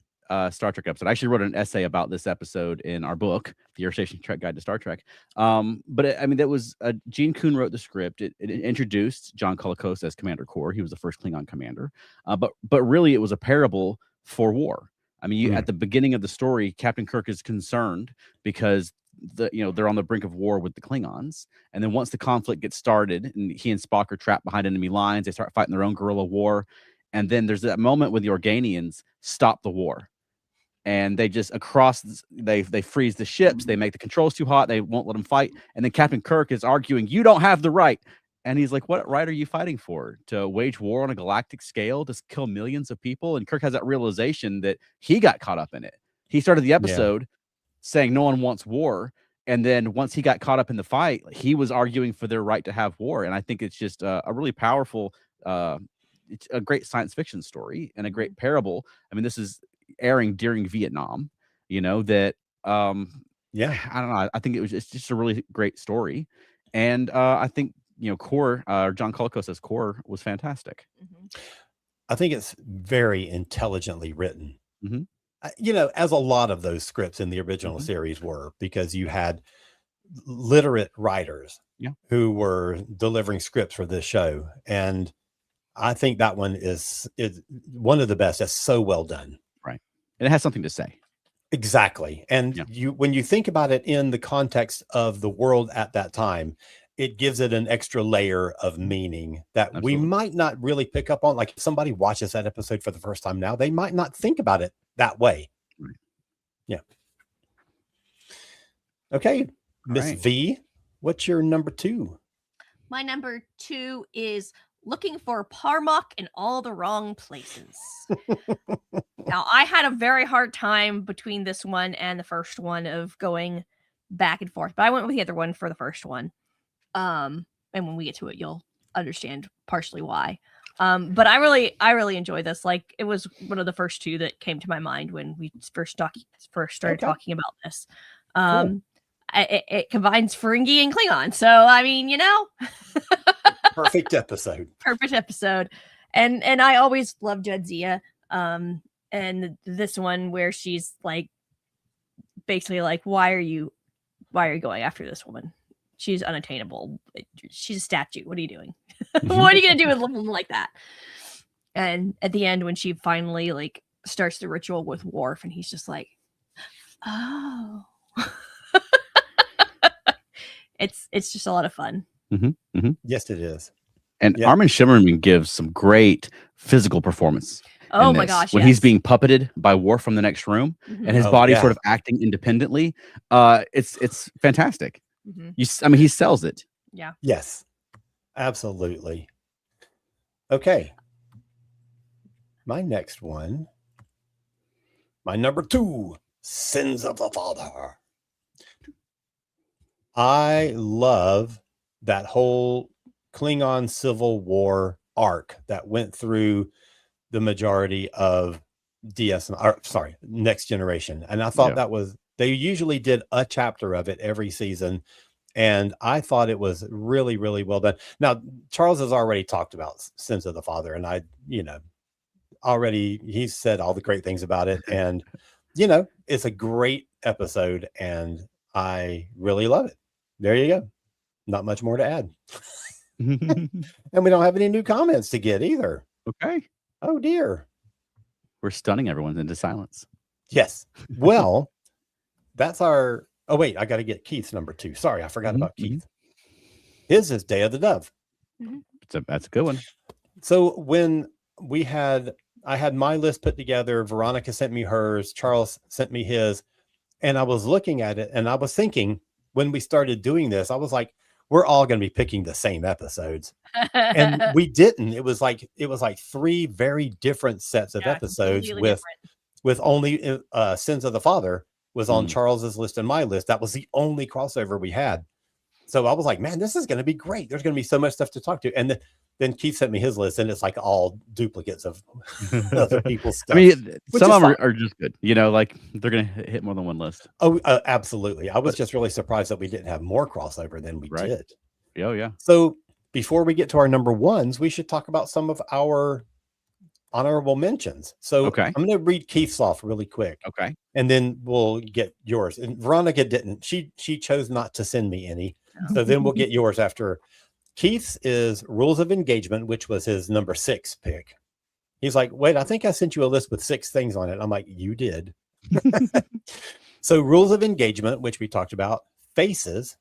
Star Trek episode. I actually wrote an essay about this episode in our book, The Air Station Trek Guide to Star Trek. That was Gene Kuhn wrote the script. It introduced John Colicos as Commander Kor. He was the first Klingon commander. But really, it was a parable for war. I mean, at the beginning of the story, Captain Kirk is concerned because they're on the brink of war with the Klingons, and then once the conflict gets started, and he and Spock are trapped behind enemy lines, they start fighting their own guerrilla war, and then there's that moment when the Organians stop the war, and they just they freeze the ships, they make the controls too hot, they won't let them fight, and then Captain Kirk is arguing, "You don't have the right." And he's like, "What right are you fighting for? To wage war on a galactic scale, to kill millions of people?" And Kirk has that realization that he got caught up in it. He started the episode saying no one wants war, and then once he got caught up in the fight, he was arguing for their right to have war. And I think it's just a really powerful, it's a great science fiction story and a great parable. I mean, this is airing during Vietnam, that I don't know. I think it's just a really great story. And I think Kor, John Colicos as Kor, was fantastic.
I think it's very intelligently written.
Mm-hmm.
As a lot of those scripts in the original series were, because you had literate writers who were delivering scripts for this show. And I think that one is one of the best. That's so well done.
Right. And it has something to say.
Exactly. And when you think about it in the context of the world at that time, it gives it an extra layer of meaning that we might not really pick up on. Like if somebody watches that episode for the first time now, they might not think about it that way.
Right.
Yeah. Okay. Miss V, what's your number 2?
My number 2 is Looking for Parmok in All the Wrong Places. Now, I had a very hard time between this one and the first one of going back and forth, but I went with the other one for the first one. And when we get to it, you'll understand partially why. But I really enjoy this. Like, it was one of the first 2 that came to my mind when we first started talking about this. Cool. It combines Ferengi and Klingon, so I mean,
perfect episode.
Perfect episode. And I always loved Jadzia. And this one where she's like, basically like, why are you going after this woman? She's unattainable. She's a statue. What are you doing? What are you going to do with a woman like that? And at the end, when she finally like starts the ritual with Worf, and he's just like, oh, it's just a lot of fun.
Mm-hmm, mm-hmm.
Yes, it is.
And Armin Shimmerman gives some great physical performance.
Oh my gosh!
When he's being puppeted by Worf from the next room, and his body sort of acting independently, it's fantastic. Mm-hmm. He sells it.
Yeah.
Yes, absolutely. Okay. My next one, my number 2, Sins of the Father. I love that whole Klingon Civil War arc that went through the majority of Next Generation. And I thought that was, they usually did a chapter of it every season. And I thought it was really, really well done. Now, Charles has already talked about Sins of the Father, and he's said all the great things about it. And, it's a great episode, and I really love it. There you go. Not much more to add. And we don't have any new comments to get either.
Okay.
Oh, dear.
We're stunning everyone into silence.
Yes. Well, that's our... Oh, wait. I got to get Keith's number 2. Sorry, I forgot about Keith. His is Day of the Dove.
That's a good one.
So when I had my list put together, Veronica sent me hers, Charles sent me his, and I was looking at it, and I was thinking, when we started doing this, I was like, we're all going to be picking the same episodes. And we didn't. It was like 3 very different sets of episodes with only Sins of the Father was on Charles's list and my list. That was the only crossover we had. So I was like, man, this is going to be great. There's going to be so much stuff to talk to. And then Keith sent me his list, and it's like all duplicates of other people's stuff.
I mean, some of them are just good. You know, like they're going to hit more than one list.
Oh, absolutely. I was just really surprised that we didn't have more crossover than we did.
Oh, yeah.
So before we get to our number ones, we should talk about some of our honorable mentions. So I'm going to read Keith's off really quick.
Okay.
And then we'll get yours. And Veronica didn't. She chose not to send me any. So then we'll get yours after. Keith's is Rules of Engagement, which was his number 6 pick. He's like, wait, I think I sent you a list with 6 things on it. I'm like, you did. So Rules of Engagement, which we talked about. Faces.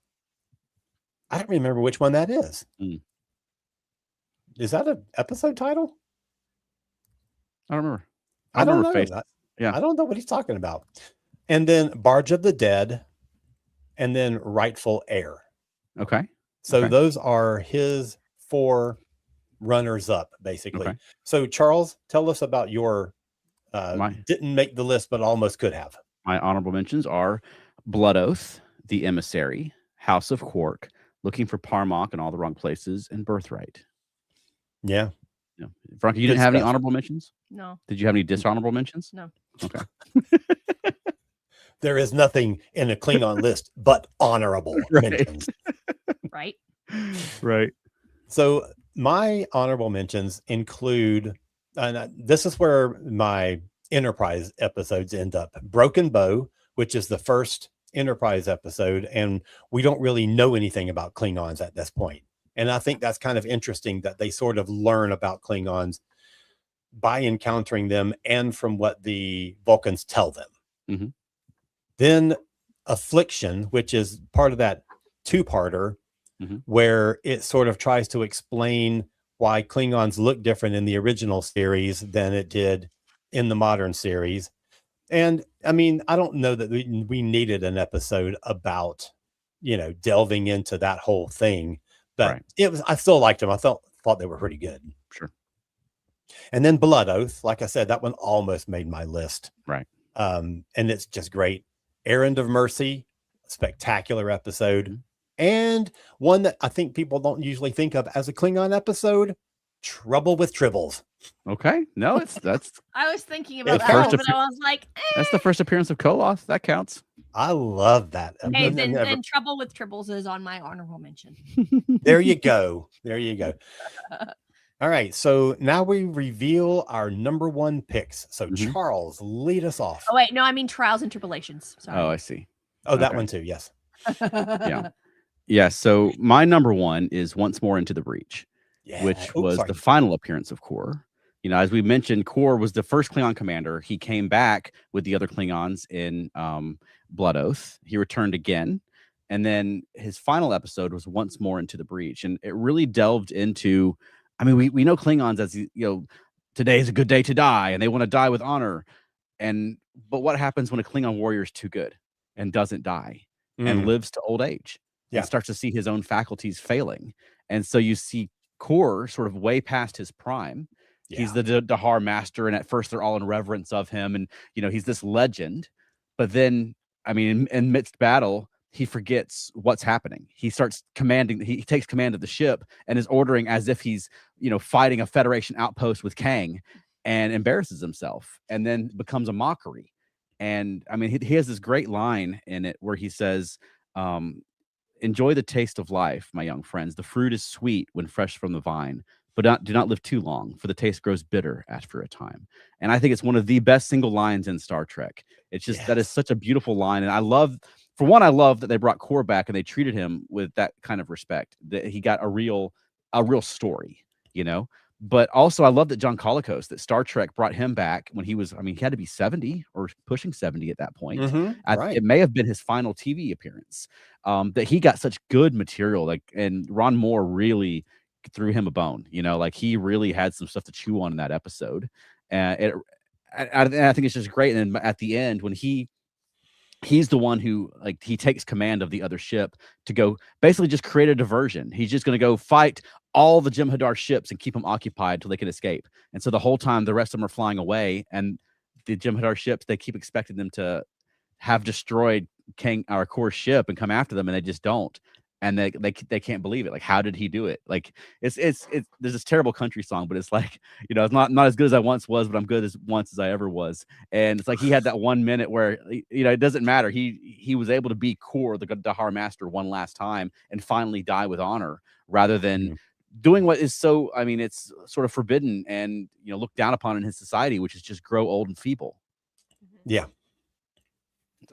I don't remember which one that is. Is that an episode title?
I don't remember.
I don't know.
Faces. Yeah.
I don't know what he's talking about. And then Barge of the Dead. And then Rightful Heir.
Okay.
So those are his 4 runners up, basically.
Okay.
So Charles, tell us about your didn't make the list, but almost could have.
My honorable mentions are Blood Oath, The Emissary, House of Quark, Looking for Parmok in All the Wrong Places, and Birthright.
Yeah.
Veronica, you didn't have any honorable mentions?
No.
Did you have any dishonorable mentions?
No.
Okay.
There is nothing in a Klingon list but honorable mentions.
Right.
Right.
So my honorable mentions include, and this is where my Enterprise episodes end up. Broken Bow, which is the first Enterprise episode, and we don't really know anything about Klingons at this point. And I think that's kind of interesting that they sort of learn about Klingons by encountering them and from what the Vulcans tell them.
Mm-hmm.
Then Affliction, which is part of that 2-parter, where it sort of tries to explain why Klingons look different in the original series than it did in the modern series. And I mean, I don't know that we needed an episode about, delving into that whole thing, but I still liked them. I thought they were pretty good.
Sure.
And then Blood Oath, like I said, that one almost made my list.
Right.
And it's just great. Errand of Mercy, spectacular episode. And one that I think people don't usually think of as a Klingon episode, Trouble with Tribbles.
Okay. No, that's
I was thinking about that
first
one, but I was like,
that's the first appearance of Koloth. That counts.
I love that.
Hey, then Trouble with Tribbles is on my honorable mention.
There you go. There you go. All right. So now we reveal our number 1 picks. So Charles, lead us off.
Oh, wait. No, I mean Trials and Tribulations. Sorry.
Oh, I see.
Oh, that one too. Yes.
Yeah. Yeah. So my number 1 is Once More Into the Breach, which was the final appearance of Kor. As we mentioned, Kor was the first Klingon commander. He came back with the other Klingons in Blood Oath. He returned again. And then his final episode was Once More Into the Breach. And it really delved into, I mean, we know Klingons as, today is a good day to die, and they want to die with honor. But what happens when a Klingon warrior is too good and doesn't die and lives to old age and starts to see his own faculties failing? And so you see Kor sort of way past his prime. Yeah. He's the Dahar master, and at first they're all in reverence of him, and he's this legend. But then, I mean, in midst battle, he forgets what's happening. He starts commanding. He takes command of the ship and is ordering as if he's fighting a Federation outpost with Kang, and embarrasses himself, and then becomes a mockery. And I mean, he has this great line in it where he says, "Enjoy the taste of life, my young friends. The fruit is sweet when fresh from the vine, but do not live too long, for the taste grows bitter after a time." And I think it's one of the best single lines in Star Trek. It's just that is such a beautiful line, and I love that they brought Kor back and they treated him with that kind of respect. That he got a real story, But also, I love that John Colicos, that Star Trek brought him back when he was, he had to be 70 or pushing 70 at that point. It may have been his final TV appearance. That he got such good material, and Ron Moore really threw him a bone. He really had some stuff to chew on in that episode. And I think it's just great. And then at the end, when he's the one who he takes command of the other ship to go basically just create a diversion. He's just going to go fight all the Jem'Hadar ships and keep them occupied till they can escape. And so the whole time the rest of them are flying away, and the Jem'Hadar ships, they keep expecting them to have destroyed Kor's ship and come after them, and they just don't. and they can't believe it. Like, how did he do it? Like, it's there's this terrible country song, but it's like, it's not as good as I once was, but I'm good as once as I ever was. And it's like he had that 1 minute where it doesn't matter. He was able to be Kor, the Dahar master, one last time and finally die with honor, rather than doing what is so, I mean, it's sort of forbidden and looked down upon in his society, which is just grow old and feeble.
Yeah.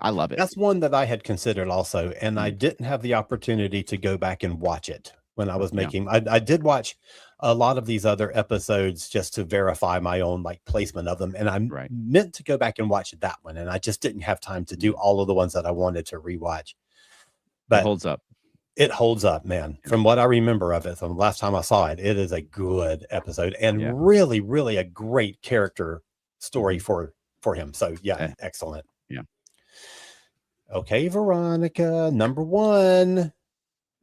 I love it.
That's one that I had considered also, and I didn't have the opportunity to go back and watch it when I was making. I did watch a lot of these other episodes just to verify my own placement of them, and I meant to go back and watch that one, and I just didn't have time to do all of the ones that I wanted to rewatch. But
it holds up.
It holds up, man. From what I remember of it, from the last time I saw it, it is a good episode and really, really a great character story for him. So excellent.
Yeah.
Okay, Veronica, number one.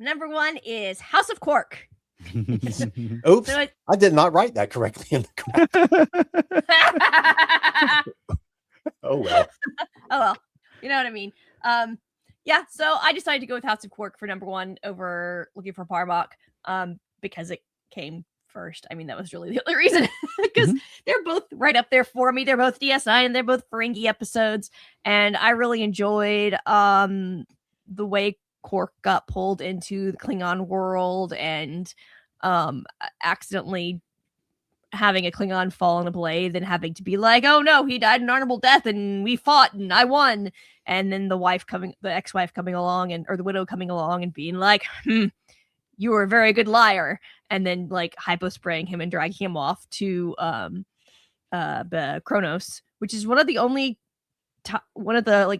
Number one is House of Quark.
Oops, I did not write that correctly in the Oh well.
Oh well. You know what I mean. So I decided to go with House of Quark for number one over Looking for Parbok, because it came first. I mean, that was really the only reason, because they're both right up there for me. They're both DS9 and they're both Ferengi episodes, and I really enjoyed the way Quark got pulled into the Klingon world and accidentally having a Klingon fall in a blade and having to be like, oh no, he died an honorable death and we fought and I won. And then the ex-wife coming along or the widow coming along and being like, you were a very good liar. And then hypo spraying him and dragging him off to Kronos, which is one of the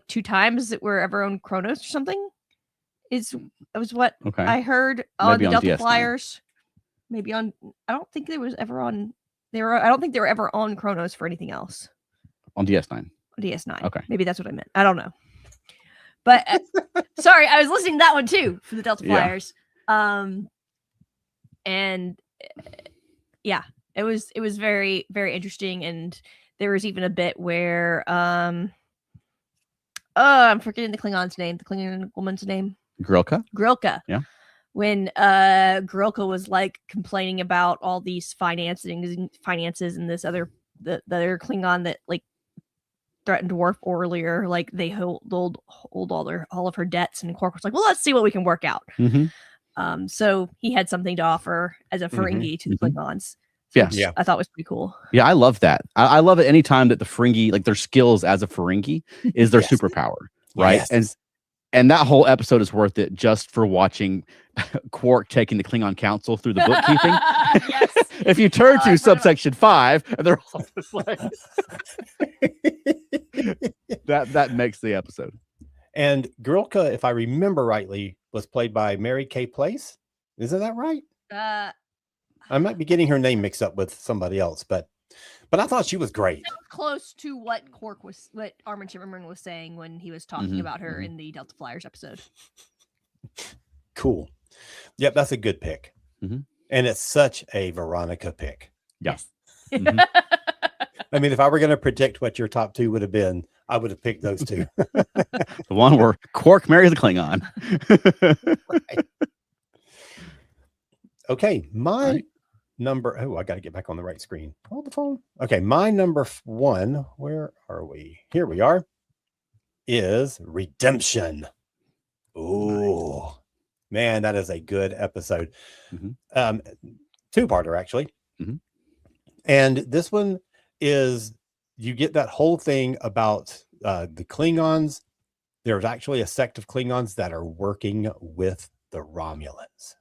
two times that we're ever on Kronos or something. It was what I heard on the Delta DS9. Flyers. Maybe on, I don't think they were ever on Kronos for anything else.
On DS9.
DS9.
Okay.
Maybe that's what I meant. I don't know. But sorry, I was listening to that one too for the Delta Flyers. And it was very, very interesting. And there was even a bit where I'm forgetting the Klingon woman's name. Grilka. Yeah. When Grilka was complaining about all these finances and this other the other Klingon that threatened Worf earlier, they hold all of her debts, and Quark was like, well, let's see what we can work out. So he had something to offer as a Ferengi to the Klingons.
Yeah,
I thought was pretty cool.
Yeah, I love that. I love it anytime that the Ferengi, their skills as a Ferengi is their superpower, right?
Yes.
And that whole episode is worth it just for watching Quark taking the Klingon Council through the bookkeeping.
Yes.
If you turn to subsection 5, and they're all just that makes the episode.
And Grilka, if I remember rightly, was played by Mary Kay Place. Isn't that right? I might be getting her name mixed up with somebody else, but I thought she was great.
Close to what Armin Shimmerman was saying when he was talking about her in the Delta Flyers episode.
Cool. Yep, that's a good pick. And it's such a Veronica pick.
Yes.
I mean, if I were going to predict what your top two would have been, I would have picked those two.
The one where Quark marries a Klingon.
Right. Okay, my number. Oh, I got to get back on the right screen. Hold the phone. Okay, my number one. Where are we? Here we are. Is Redemption. Oh, man, that is a good episode. Two-parter actually. And this one is, you get that whole thing about the Klingons. There's actually a sect of Klingons that are working with the Romulans.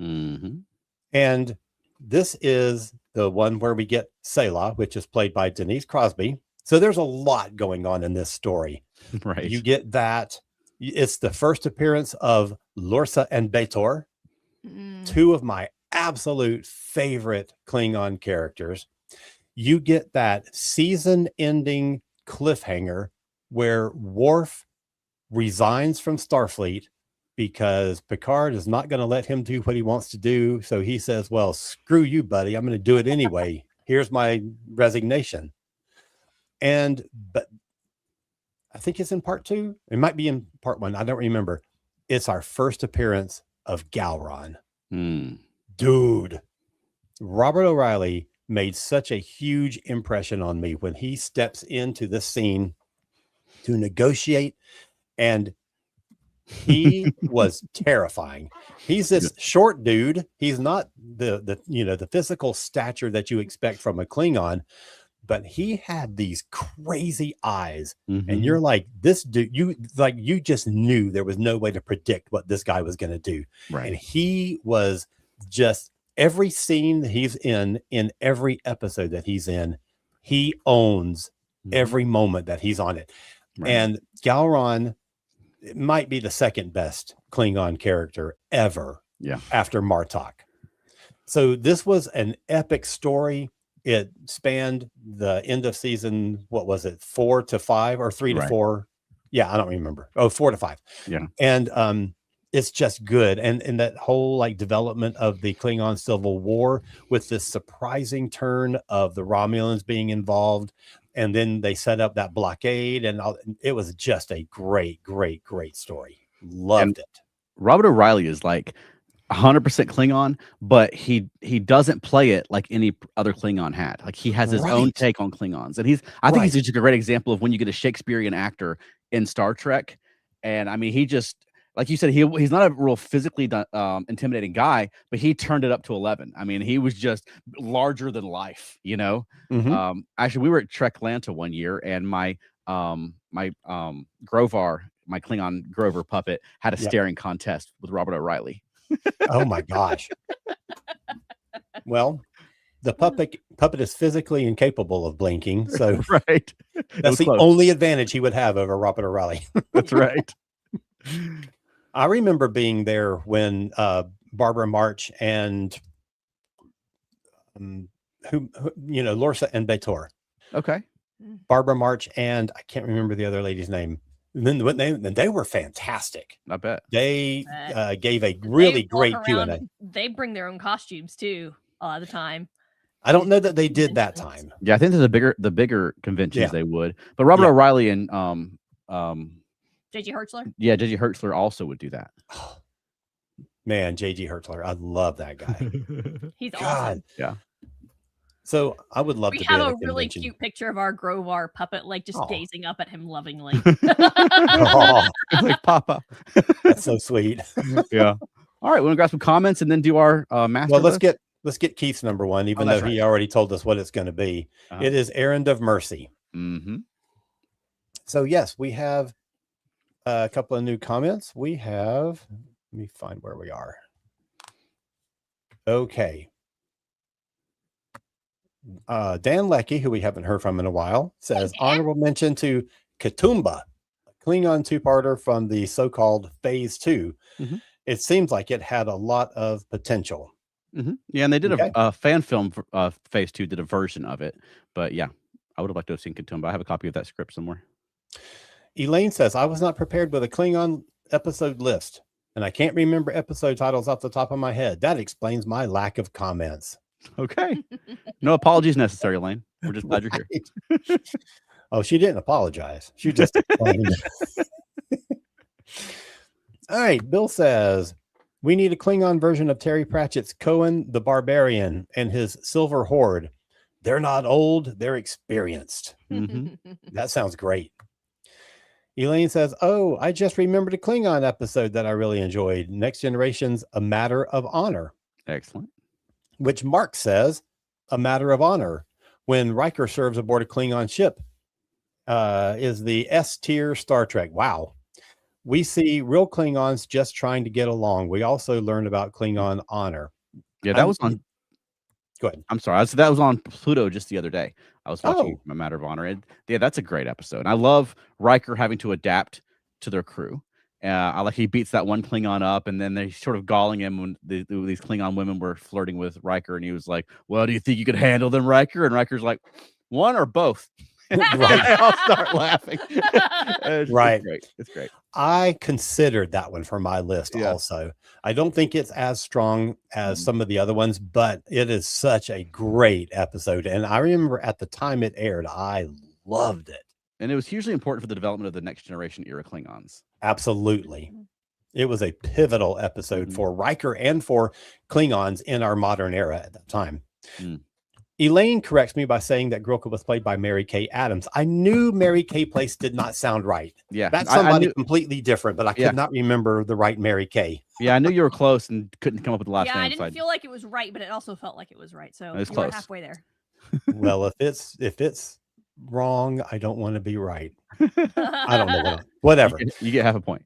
And this is the one where we get Selah, which is played by Denise Crosby. So there's a lot going on in this story.
Right.
You get that. It's the first appearance of Lorsa and Betor, two of my absolute favorite Klingon characters. You get that season-ending cliffhanger where Worf resigns from Starfleet because Picard is not going to let him do what he wants to do. So he says, well, screw you, buddy. I'm going to do it anyway. Here's my resignation. But I think it's in part 2. It might be in part 1. I don't remember. It's our first appearance of Gowron.
Hmm.
Dude, Robert O'Reilly made such a huge impression on me when he steps into this scene to negotiate, and he was terrifying. He's this short dude. He's not the physical stature that you expect from a Klingon, but he had these crazy eyes, and you're like, this dude, you just knew there was no way to predict what this guy was going to do.
Right.
And he was just, every scene that he's in every episode that he's in, he owns every moment that he's on it. Right. And Gowron might be the second best Klingon character ever, after Martok. So this was an epic story. It spanned the end of season, what was it, 4 to 5 or 3 to 4? Yeah, I don't remember. 4 to 5.
Yeah.
And it's just good. And that whole like development of the Klingon Civil War with this surprising turn of the Romulans being involved. And then they set up that blockade, and it was just a great, great, great story. Loved it.
Robert O'Reilly is like 100% Klingon, but he doesn't play it like any other Klingon had. Like he has his own take on Klingons, and I think he's just a great example of when you get a Shakespearean actor in Star Trek. And I mean, he just, like you said, he's not a real physically intimidating guy, but he turned it up to 11. I mean, he was just larger than life, you know. Actually, we were at Treklanta one year, and my Grovar, my Klingon Grover puppet, had a staring contest with Robert O'Reilly.
Oh my gosh. Well, the puppet is physically incapable of blinking, so that's the only advantage he would have over Robert O'Reilly.
That's right.
I remember being there when Barbara March and Lorsa and Betor.
Okay.
Barbara March and I can't remember the other lady's name. And then they were fantastic.
I bet.
They gave a really great Q&A.
They bring their own costumes too a lot of the time.
I don't know that they did that time.
Yeah, I think there's the bigger conventions they would. But Robert O'Reilly and
J.G. Hertzler?
Yeah, J.G. Hertzler also would do that.
Oh, man, J.G. Hertzler. I love that guy.
He's awesome.
Yeah.
So I would love to be
at a really cute picture of our Grovar puppet, like just gazing up at him lovingly.
Like Papa.
That's so sweet.
Yeah. All right, we're gonna grab some comments and then do our master.
Well, let's get Keith's number one, even though he already told us what it's going to be. It is Errand of Mercy. So yes, we have a couple of new comments. We have, let me find where we are. Okay. Dan Leckie, who we haven't heard from in a while, says honorable mention to Katoomba, a Klingon two-parter from the so-called Phase 2. It seems like it had a lot of potential.
Yeah, and they did a fan film for Phase 2, did a version of it. But yeah, I would have liked to have seen Katoomba. I have a copy of that script somewhere.
Elaine says, I was not prepared with a Klingon episode list, and I can't remember episode titles off the top of my head. That explains my lack of comments.
Okay. No apologies necessary, Elaine. We're just glad you're here.
Oh, she didn't apologize. She just explained. All right. Bill says, we need a Klingon version of Terry Pratchett's Cohen the Barbarian and his Silver Horde. They're not old, they're experienced. That sounds great. Elaine says, oh, I just remembered a Klingon episode that I really enjoyed. Next Generation's A Matter of Honor.
Excellent.
Which Mark says, A Matter of Honor, when Riker serves aboard a Klingon ship, is the S-tier Star Trek. Wow. We see real Klingons just trying to get along. We also learned about Klingon honor.
Yeah, that was on.
Go ahead.
I'm sorry. That was on Pluto just the other day. I was watching A Matter of Honor. Yeah, that's a great episode. And I love Riker having to adapt to their crew. I like he beats that one Klingon up, and then they sort of galling him when these Klingon women were flirting with Riker, and he was like, well, do you think you could handle them, Riker? And Riker's like, one or both. They all start laughing. It's great. It's great.
I considered that one for my list also. I don't think it's as strong as some of the other ones, but it is such a great episode. And I remember at the time it aired, I loved it.
And it was hugely important for the development of the Next Generation era Klingons.
Absolutely. It was a pivotal episode for Riker and for Klingons in our modern era at that time. Elaine corrects me by saying that Grilka was played by Mary Kay Adams. I knew Mary Kay Place did not sound right.
Yeah.
That's somebody completely different, but I could not remember the right Mary Kay.
Yeah, I knew you were close and couldn't come up with the last name.
I didn't feel like it was right, but it also felt like it was right. So
was
we're halfway there.
Well, if it's wrong, I don't want to be right. I don't know. Whatever.
You get half a point.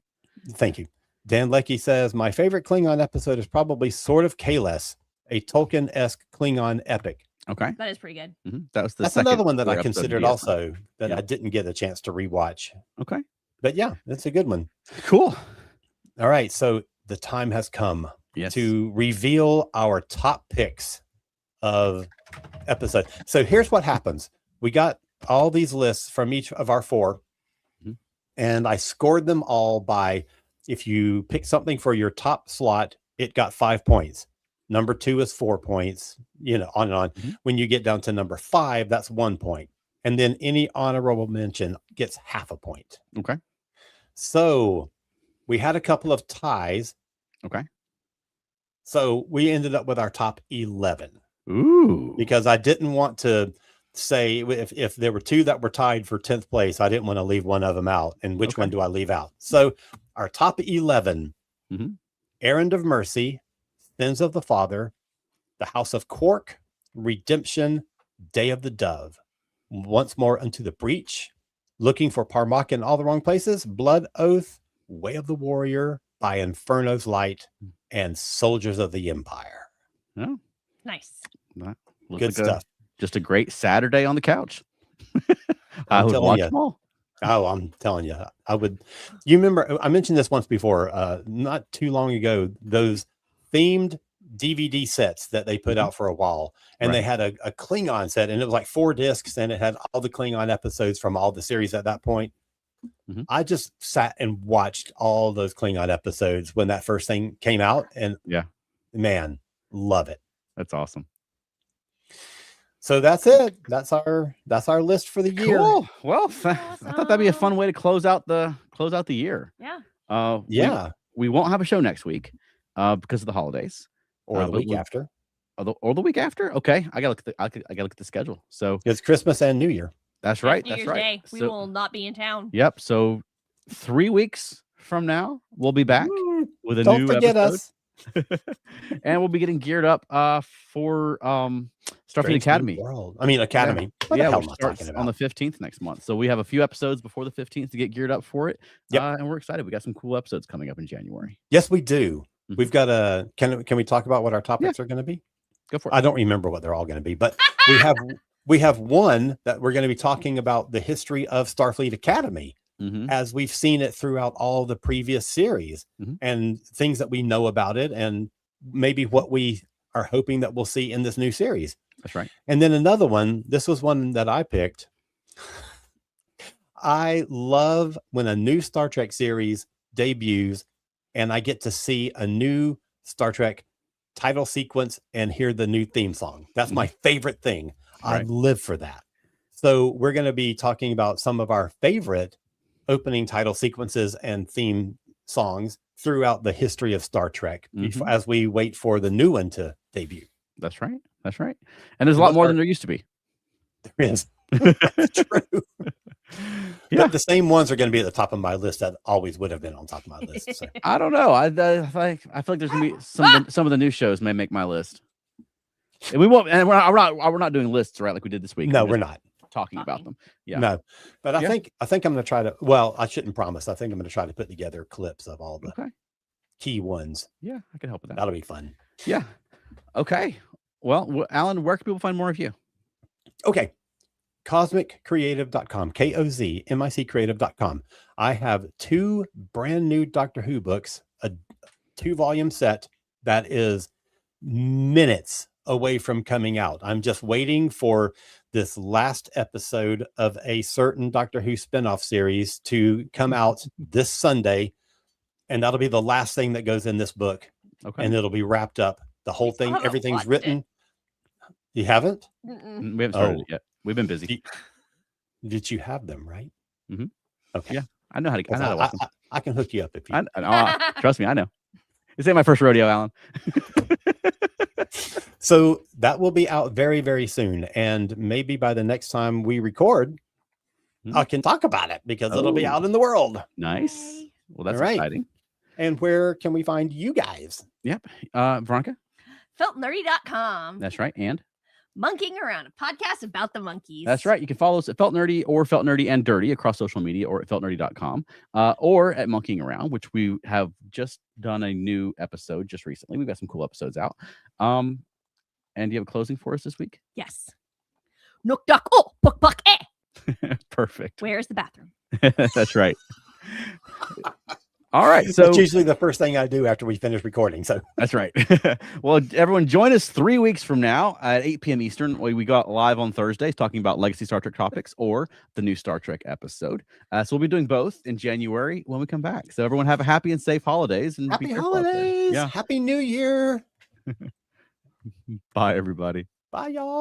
Thank you. Dan Leckie says, my favorite Klingon episode is probably Sword of Kahless, a Tolkien-esque Klingon epic.
Okay.
That is pretty good.
That's another one that I considered also that I didn't get a chance to rewatch.
Okay.
But yeah, that's a good one.
Cool.
All right. So the time has come to reveal our top picks of episode. So here's what happens. We got all these lists from each of our four, and I scored them all by, if you pick something for your top slot, it got 5 points. Number 2 is 4 points, on and on. When you get down to number 5, that's 1 point. And then any honorable mention gets half a point.
Okay.
So we had a couple of ties.
Okay.
So we ended up with our top 11.
Ooh.
Because I didn't want to say, if there were 2 that were tied for 10th place, I didn't want to leave one of them out. And which one do I leave out? So our top 11, Errand of Mercy, Sins of the Father, The House of Quark, Redemption, Day of the Dove, Once More Unto the Breach, Looking for Parmak in All the Wrong Places, Blood Oath, Way of the Warrior, By Inferno's Light, and Soldiers of the Empire.
Oh,
nice.
Good stuff.
Just a great Saturday on the couch.
I would watch them all. Oh, I'm telling you, I would. You remember, I mentioned this once before, not too long ago, those themed DVD sets that they put out for a while. And they had a Klingon set, and it was like 4 discs, and it had all the Klingon episodes from all the series at that point. I just sat and watched all those Klingon episodes when that first thing came out. And man, love it.
That's awesome.
So that's it. That's our list for the year.
Cool. Well, I thought that'd be a fun way to close out the year.
Yeah.
We
won't have a show next week because of the holidays,
or the week after,
or the week after. Okay, I gotta look at the schedule. So
it's Christmas and New Year.
That's right.
New Year's Day. We will not be in town.
Yep. So 3 weeks from now, we'll be back with a
Don't
new
forget
episode.
us.
And we'll be getting geared up for Starfleet Academy.
Academy.
What the hell am I talking about? On the 15th next month. So we have a few episodes before the 15th to get geared up for it. And we're excited. We got some cool episodes coming up in January.
Yes, we do. We've got can we talk about what our topics are going to be?
Go for it.
I don't remember what they're all going to be, but we have one that we're going to be talking about the history of Starfleet Academy. As we've seen it throughout all the previous series and things that we know about it, and maybe what we are hoping that we'll see in this new series.
That's right.
And then another one, this was one that I picked. I love when a new Star Trek series debuts and I get to see a new Star Trek title sequence and hear the new theme song. That's my favorite thing. I live for that. So we're going to be talking about some of our favorite opening title sequences and theme songs throughout the history of Star Trek as we wait for the new one to debut.
That's right. That's right. And there's a lot more than there used to be.
There is. That's true. But the same ones are going to be at the top of my list that always would have been on top of my list. So.
I don't know. I feel like there's going to be some of the new shows may make my list. And we won't. And we're not doing lists, right? Like we did this week.
No, we're not
talking about them.
No, but I think I'm going to try to. Well, I shouldn't promise. I think I'm going to try to put together clips of all the key ones.
Yeah, I can help with that.
That'll be fun.
Yeah. Okay. Well, Alan, where can people find more of you?
Okay. CosmicCreative.com, KOZMICCreative.com. I have 2 brand new Doctor Who books, a 2-volume set that is minutes away from coming out. I'm just waiting for this last episode of a certain Doctor Who spinoff series to come out this Sunday, and that'll be the last thing that goes in this book. Okay. And it'll be wrapped up. The whole thing, everything's written. You haven't?
We haven't started it yet. We've been busy.
Did you have them, right?
Mm-hmm.
Okay.
Yeah, I know how to watch them.
I can hook you up if you.
Trust me, I know. This ain't my first rodeo, Alan.
So that will be out very, very soon. And maybe by the next time we record, I can talk about it because it'll be out in the world.
Nice. Well, that's
right.
exciting.
And where can we find you guys?
Yep. Veronica?
feltnerdy.com.
That's right. And?
Monkeying Around, a podcast about the monkeys.
That's right. You can follow us at Felt Nerdy or Felt Nerdy and Dirty across social media, or at feltnerdy.com, or at Monkeying Around, which we have just done a new episode just recently. We've got some cool episodes out. And do you have a closing for us this week?
Yes. Nook duck, oh, puck puck, eh.
Perfect.
Where's the bathroom?
That's right. All right. So
it's usually the first thing I do after we finish recording. So
that's right. Well, everyone join us 3 weeks from now at 8 p.m. Eastern. We got live on Thursdays talking about legacy Star Trek topics or the new Star Trek episode. So we'll be doing both in January when we come back. So everyone have a happy and safe holidays. And
happy holidays. Yeah. Happy New Year.
Bye, everybody.
Bye, y'all.